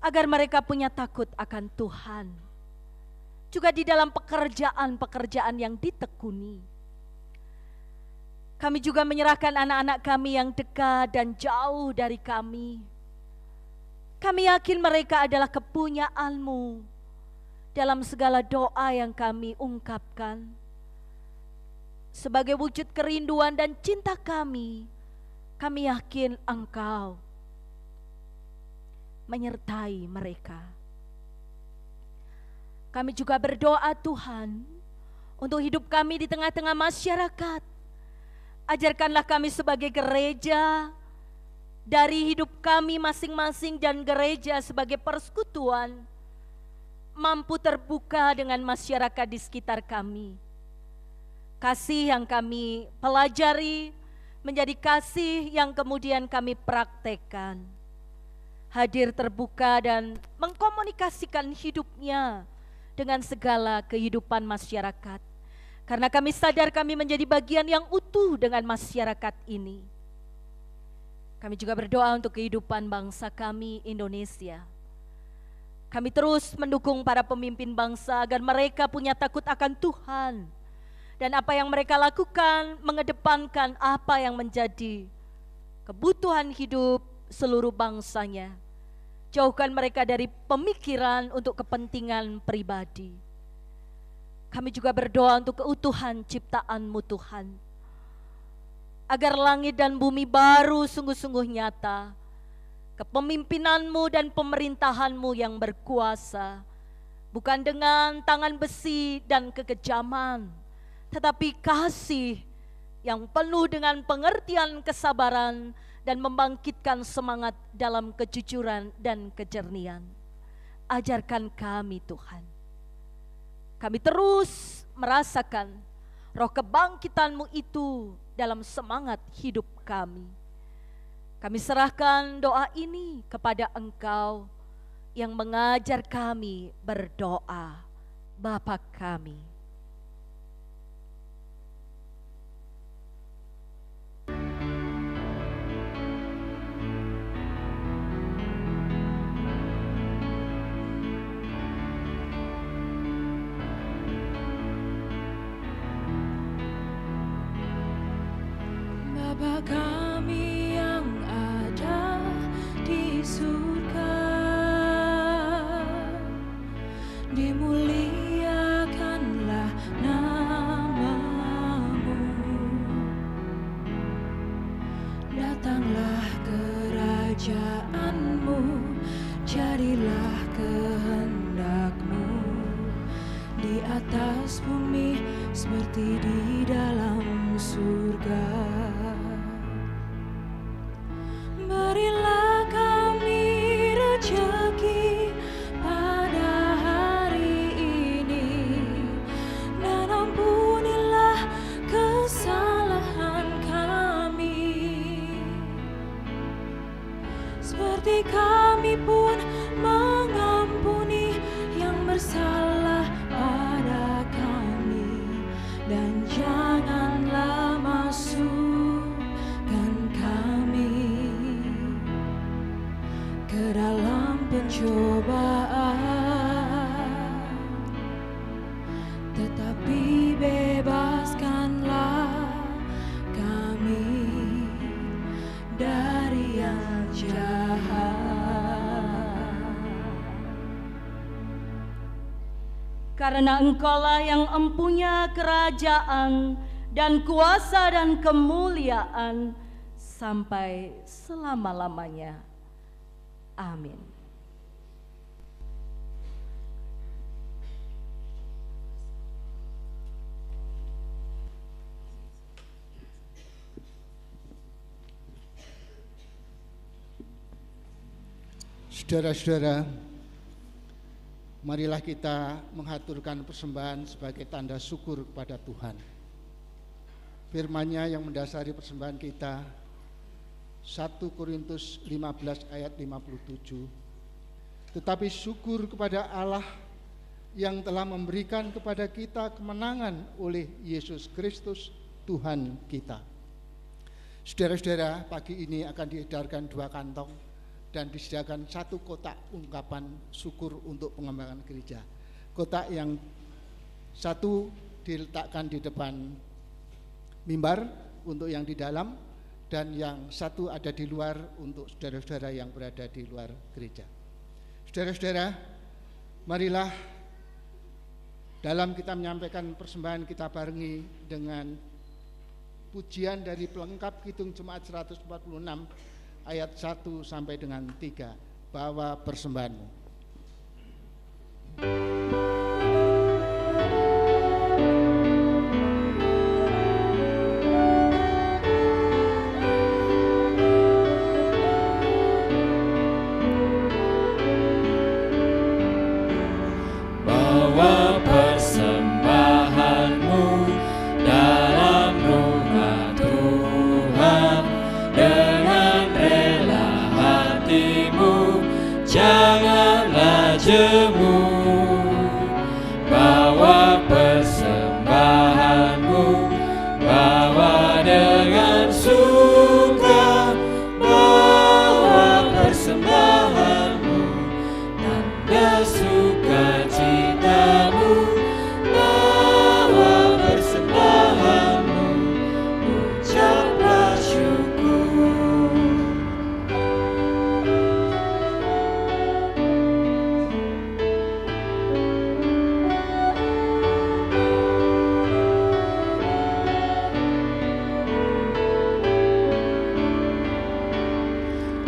agar mereka punya takut akan Tuhan. Juga di dalam pekerjaan-pekerjaan yang ditekuni. Kami juga menyerahkan anak-anak kami yang dekat dan jauh dari kami. Kami yakin mereka adalah kepunyaan-Mu dalam segala doa yang kami ungkapkan. Sebagai wujud kerinduan dan cinta kami yakin Engkau menyertai mereka. Kami juga berdoa Tuhan untuk hidup kami di tengah-tengah masyarakat. Ajarkanlah kami sebagai gereja, dari hidup kami masing-masing dan gereja sebagai persekutuan, mampu terbuka dengan masyarakat di sekitar kami. Kasih yang kami pelajari menjadi kasih yang kemudian kami praktekkan. Hadir terbuka dan mengkomunikasikan hidupnya dengan segala kehidupan masyarakat. Karena kami sadar kami menjadi bagian yang utuh dengan masyarakat ini. Kami juga berdoa untuk kehidupan bangsa kami Indonesia. Kami terus mendukung para pemimpin bangsa agar mereka punya takut akan Tuhan. Dan apa yang mereka lakukan mengedepankan apa yang menjadi kebutuhan hidup seluruh bangsanya. Jauhkan mereka dari pemikiran untuk kepentingan pribadi. Kami juga berdoa untuk keutuhan ciptaan-Mu Tuhan. Agar langit dan bumi baru sungguh-sungguh nyata. Kepemimpinan-Mu dan pemerintahan-Mu yang berkuasa. Bukan dengan tangan besi dan kekejaman, tetapi kasih yang penuh dengan pengertian, kesabaran, dan membangkitkan semangat dalam kejujuran dan kejernihan. Ajarkan kami Tuhan. Kami terus merasakan roh kebangkitan-Mu itu dalam semangat hidup kami. Kami serahkan doa ini kepada Engkau yang mengajar kami berdoa, Bapa kami. Bapa kami yang ada di surga, dimuliakanlah namamu, datanglah kerajaanmu, jadilah kehendakmu di atas bumi seperti di dalam surga. Berilah kami rezeki pada hari ini, dan ampunilah kesalahan kami, seperti kami pun mengampuni yang bersalah pada kami, dan janganlah masukkan kami ke dalam pencobaan, tetapi bebaskanlah kami dari yang jahat. Karena Engkaulah yang empunya kerajaan dan kuasa dan kemuliaan sampai selama-lamanya. Amin. Saudara-saudara, marilah kita mengaturkan persembahan sebagai tanda syukur kepada Tuhan. Firman-Nya yang mendasari persembahan kita, 1 Korintus 15 ayat 57. Tetapi syukur kepada Allah yang telah memberikan kepada kita kemenangan oleh Yesus Kristus Tuhan kita. Saudara-saudara, pagi ini akan diedarkan 2 kantong dan disediakan 1 kotak ungkapan syukur untuk pengembangan gereja. Kotak yang satu diletakkan di depan mimbar untuk yang di dalam, dan yang satu ada di luar untuk saudara-saudara yang berada di luar gereja. Saudara-saudara, marilah dalam kita menyampaikan persembahan kita barengi dengan pujian dari pelengkap Kidung Jemaat 146 ayat 1 sampai dengan 3. Bawa persembahanmu. Bawa persembahanmu dalam rumah Tuhan dengan rela hatimu, janganlah jemu. Bawa persembahanmu, bawa dengan suka, bawa persembahanmu, tanda sukacitamu, bawa persembahanmu, ucaplah syukur.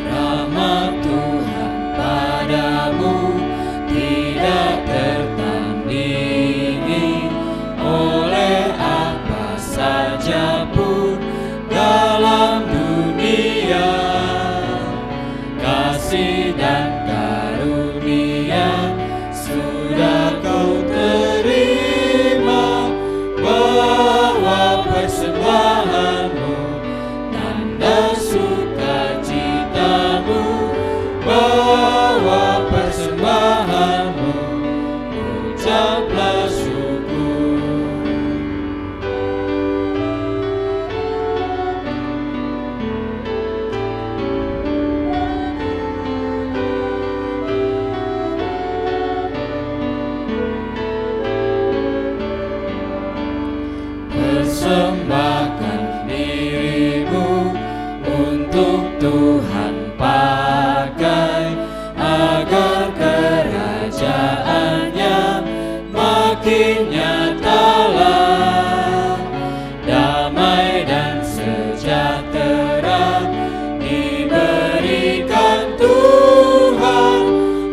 Rahmat Tuhan padamu tidak tertandingi oleh apa saja pun dalam dunia. Kasih dan karunia sudah kau terima. Bawa persembahanmu, tanda sukacitamu, bawa persembahanmu, ucaplah syukur. Persembahkan dirimu Tuhan pakai agar kerajaannya makin nyatalah, damai dan sejahtera diberikan Tuhan.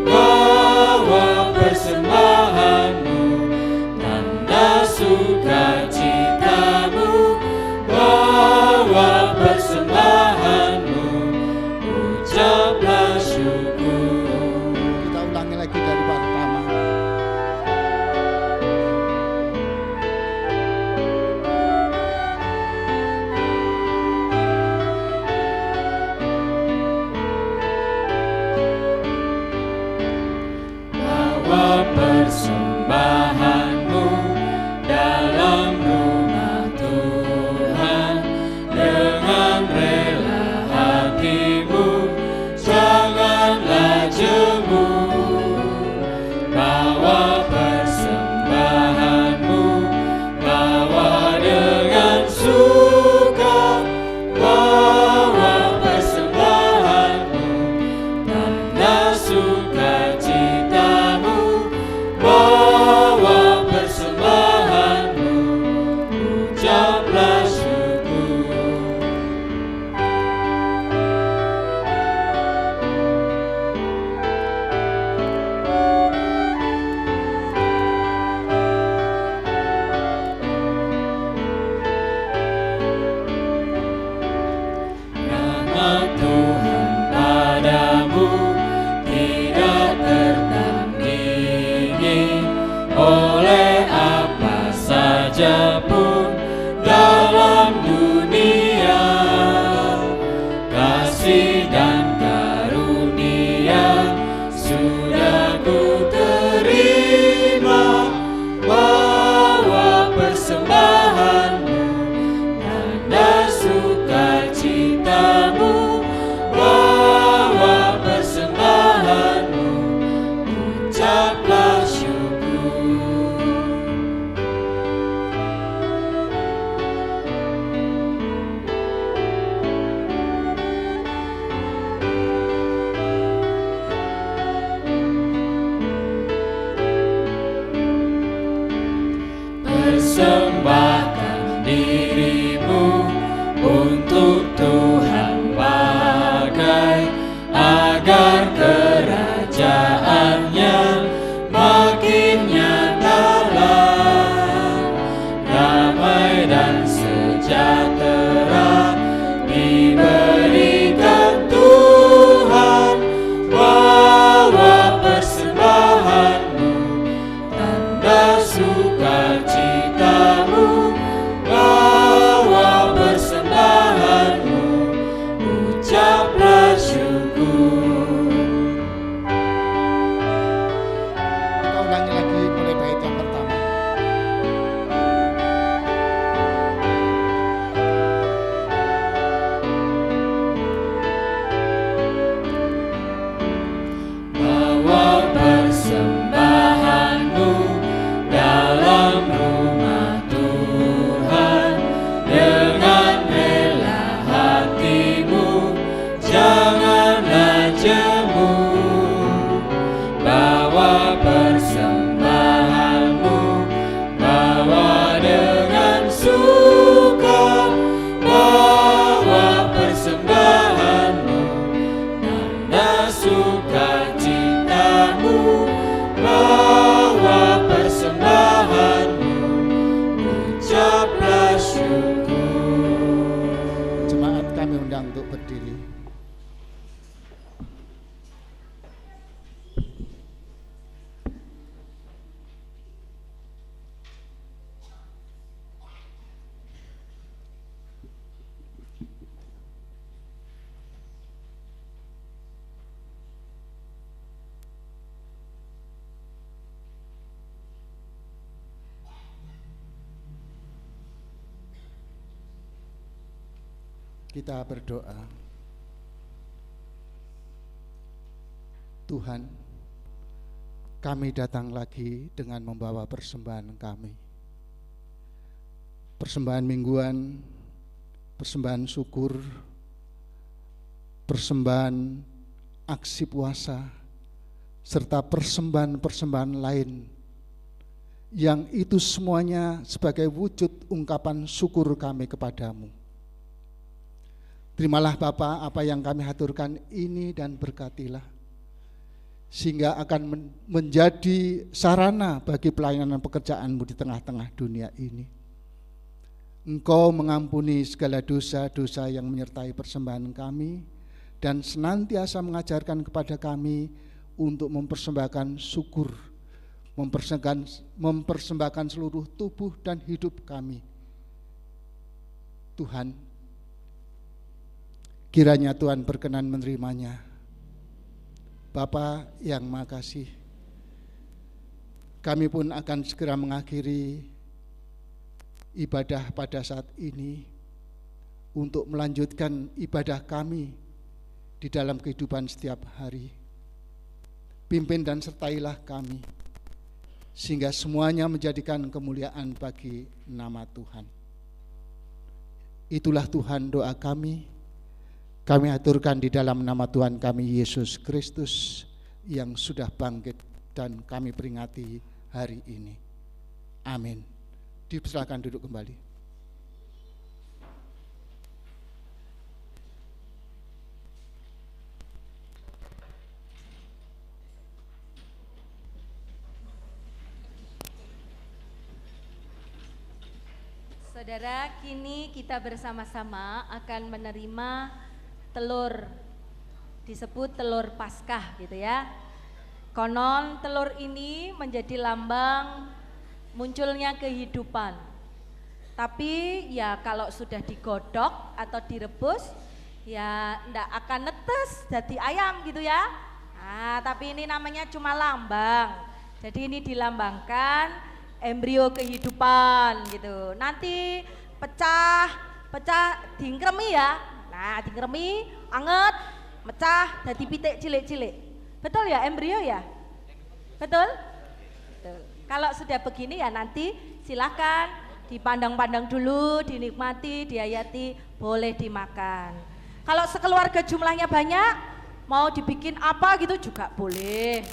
Bawa persembahanmu, tanda sukacitamu, bawa persembahanmu, ucaplah syukur. Kita ulangi lagi dari pertama. Bawa persembahanmu dalam rumah Tuhan dengan rela hatimu, janganlah jemu. Bawa persembahanmu, bawa dengan suka, bawa persembahanmu, tanda sukacitamu, bawa persembahanmu, ucaplah syukur. Rahmat Tuhan padamu tidak tertandingi oleh apa saja pun dalam dunia. Kasih dan karunia sudah ku terima. Bawa persembahanmu, tanda sukacitamu, bawa persembahanmu, ucaplah syukur. Persembahkan dirimu untuk Tuhan pakai agar kerajaannya makin nyatalah, damai dan sejahtera diberikan Tuhan. Bawa persembahanmu, tanda sukacitamu, bawa persembahanmu, ucaplah syukur. Kita ulangi lagi mulai bait yang pertama. Bawa persembahanmu dalam rumah Tuhan dengan rela hatimu, janganlah jemu. Bawa persembahanmu, bawa dengan suka, bawa persembahanmu, tanda sukacitamu, bawa persembahanmu, ucaplah syukur. Jemaat kami undang untuk berdiri. Kita berdoa. Tuhan, kami datang lagi dengan membawa persembahan kami. Persembahan mingguan, persembahan syukur, persembahan aksi puasa, serta persembahan-persembahan lain, yang itu semuanya sebagai wujud ungkapan syukur kami kepadamu. Terimalah Bapa apa yang kami haturkan ini dan berkatilah, sehingga akan menjadi sarana bagi pelayanan pekerjaan-Mu di tengah-tengah dunia ini. Engkau mengampuni segala dosa-dosa yang menyertai persembahan kami, dan senantiasa mengajarkan kepada kami untuk mempersembahkan syukur, mempersembahkan seluruh tubuh dan hidup kami. Tuhan, kiranya Tuhan berkenan menerimanya. Bapa yang Maha Kasih, kami pun akan segera mengakhiri ibadah pada saat ini untuk melanjutkan ibadah kami di dalam kehidupan setiap hari. Pimpin dan sertailah kami, sehingga semuanya menjadikan kemuliaan bagi nama Tuhan. Itulah Tuhan doa kami aturkan di dalam nama Tuhan kami Yesus Kristus yang sudah bangkit dan kami peringati hari ini. Amin. Dipersilakan duduk kembali. Saudara, kini kita bersama-sama akan menerima telur, disebut telur Paskah gitu ya. Konon telur ini menjadi lambang munculnya kehidupan. Tapi ya kalau sudah digodok atau direbus ya ndak akan netes jadi ayam gitu ya. Nah, tapi ini namanya cuma lambang. Jadi ini dilambangkan embrio kehidupan gitu. Nanti pecah dingkremi ya. Nah, dingkremi, anget, mecah, jadi pitik cilik-cilik. Betul ya embrio ya? Betul? Betul. Kalau sudah begini ya nanti silakan dipandang-pandang dulu, dinikmati, dihayati, boleh dimakan. Kalau sekeluarga jumlahnya banyak, mau dibikin apa gitu juga boleh.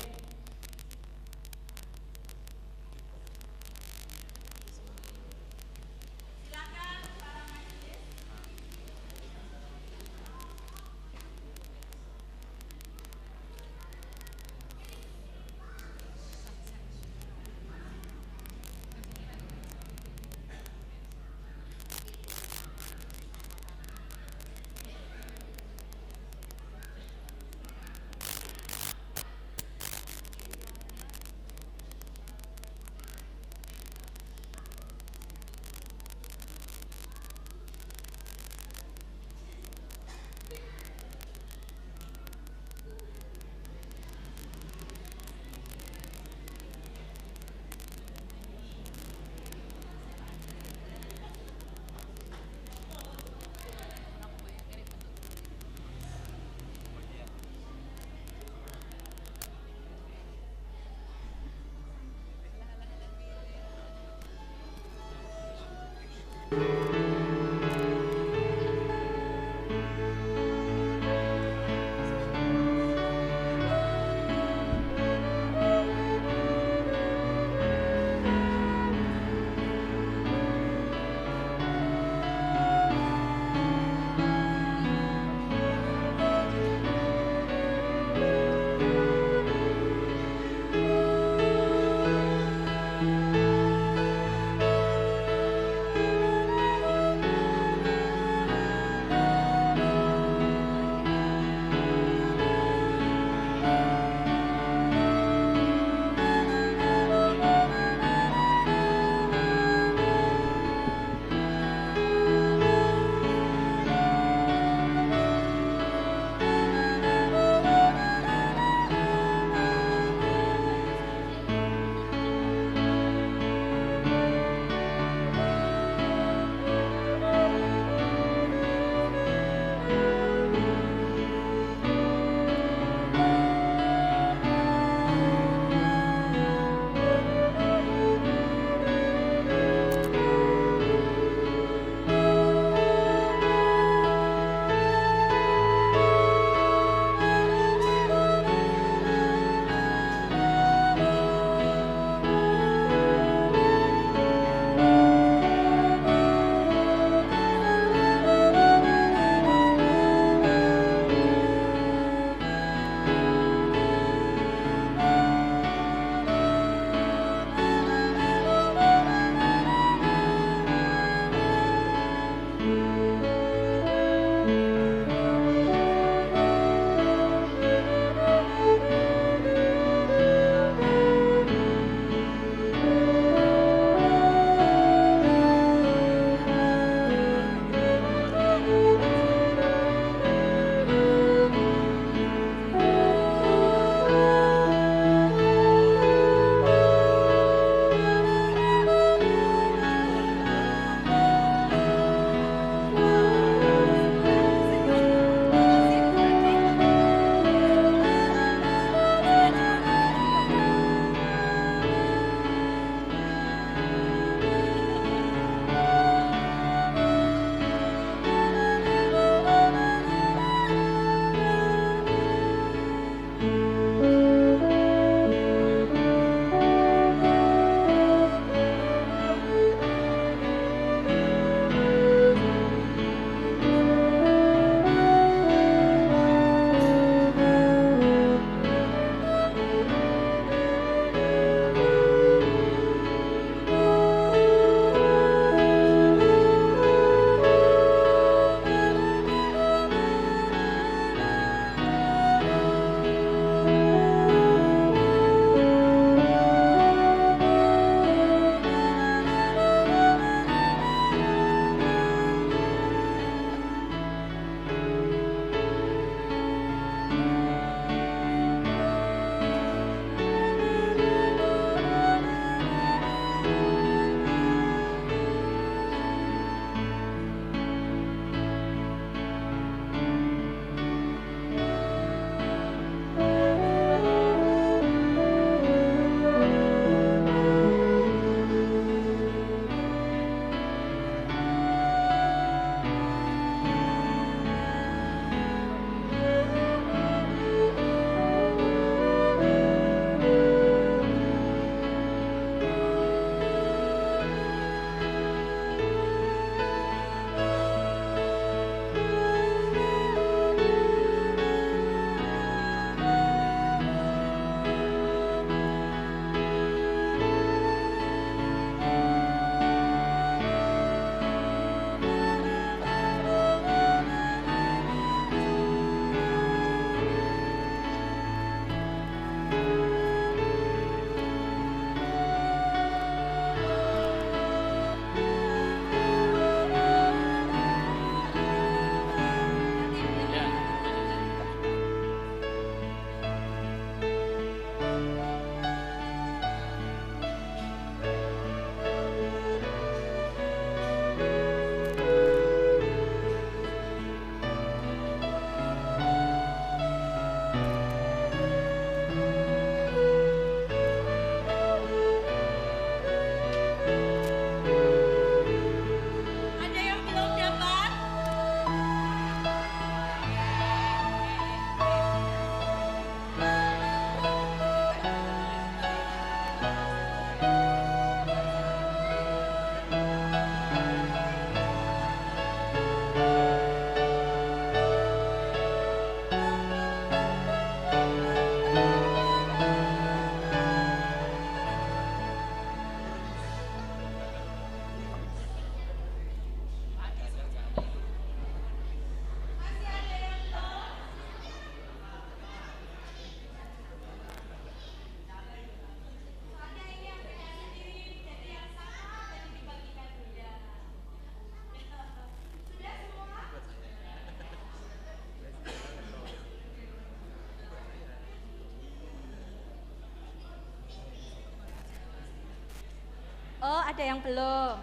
Oh, ada yang belum.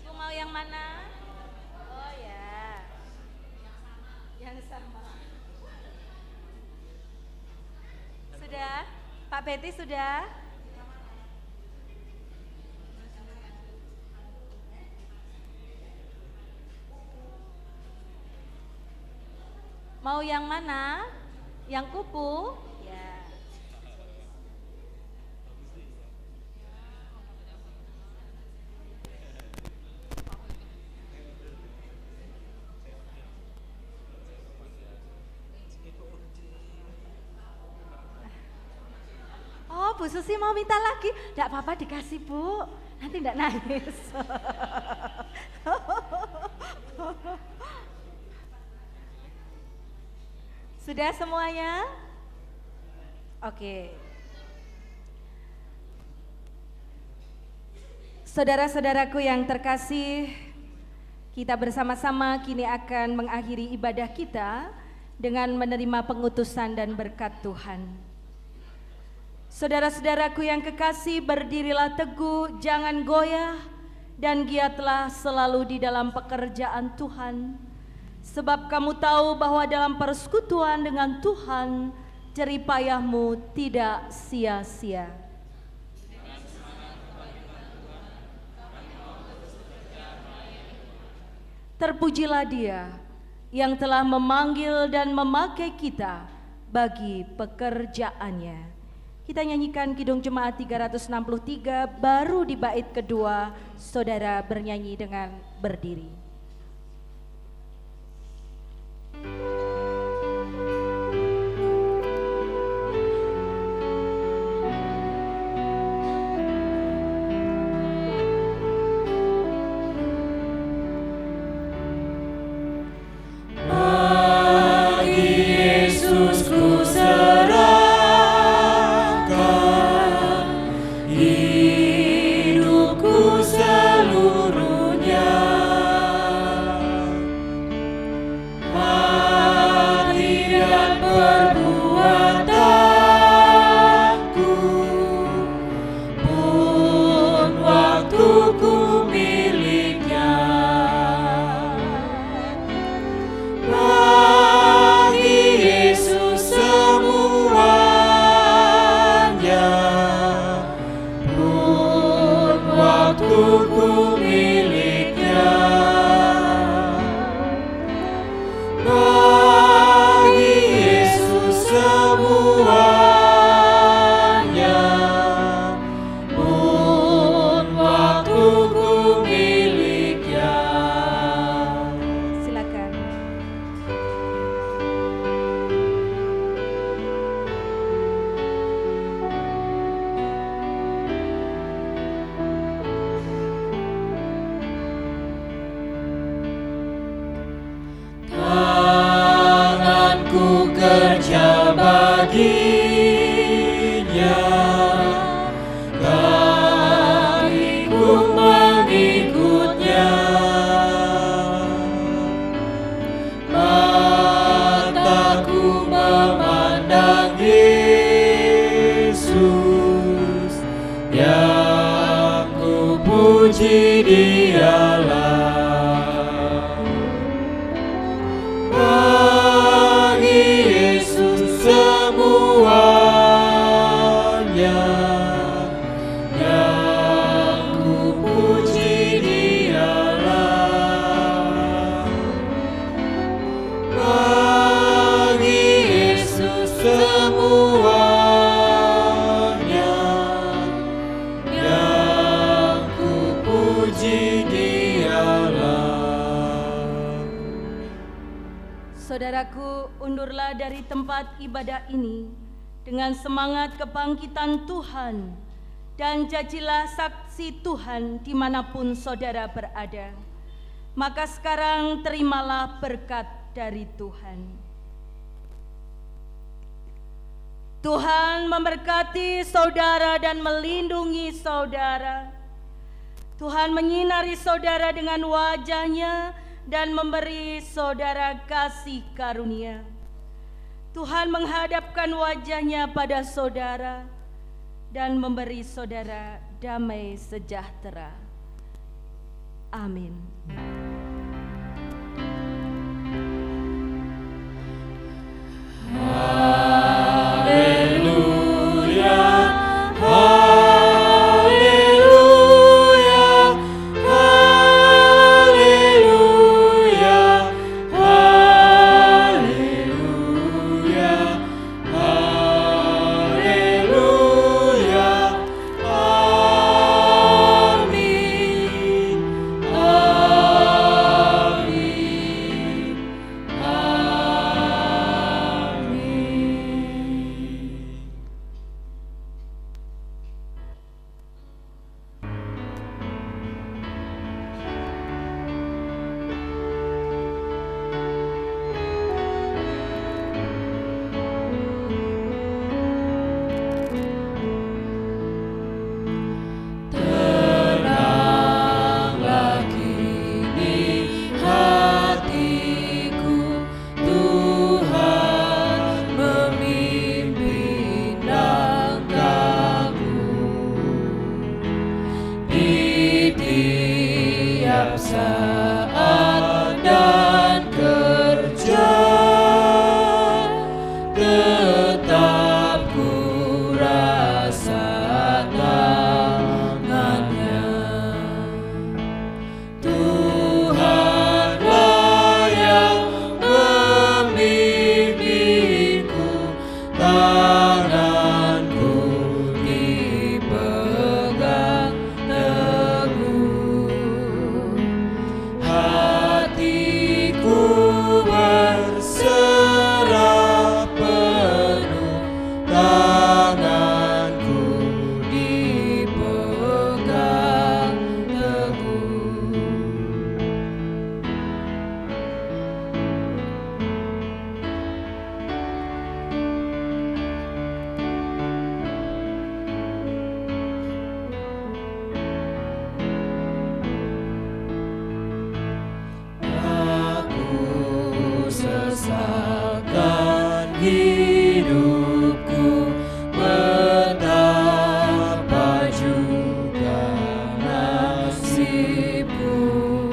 Ibu mau yang mana? Oh ya. Yang sama. Sudah? Pak Betty sudah? Mau yang mana? Yang kupu? Ya. Oh, Bu Susi mau minta lagi? Tidak apa-apa, dikasih Bu. Nanti tidak nangis. Sudah semuanya? Oke. Saudara-saudaraku yang terkasih, kita bersama-sama kini akan mengakhiri ibadah kita dengan menerima pengutusan dan berkat Tuhan. Saudara-saudaraku yang kekasih, berdirilah teguh, jangan goyah, dan giatlah selalu di dalam pekerjaan Tuhan. Sebab kamu tahu bahwa dalam persekutuan dengan Tuhan, jerih payahmu tidak sia-sia. Terpujilah Dia yang telah memanggil dan memakai kita bagi pekerjaannya. Kita nyanyikan Kidung Jemaat 363, baru di bait kedua saudara bernyanyi dengan berdiri. Saudaraku, undurlah dari tempat ibadah ini dengan semangat kebangkitan Tuhan dan jadilah saksi Tuhan dimanapun saudara berada. Maka sekarang terimalah berkat dari Tuhan. Tuhan memberkati saudara dan melindungi saudara. Tuhan menyinari saudara dengan wajah-Nya dan memberi saudara kasih karunia. Tuhan menghadapkan wajah-Nya pada saudara dan memberi saudara damai sejahtera. Amin. nasibku.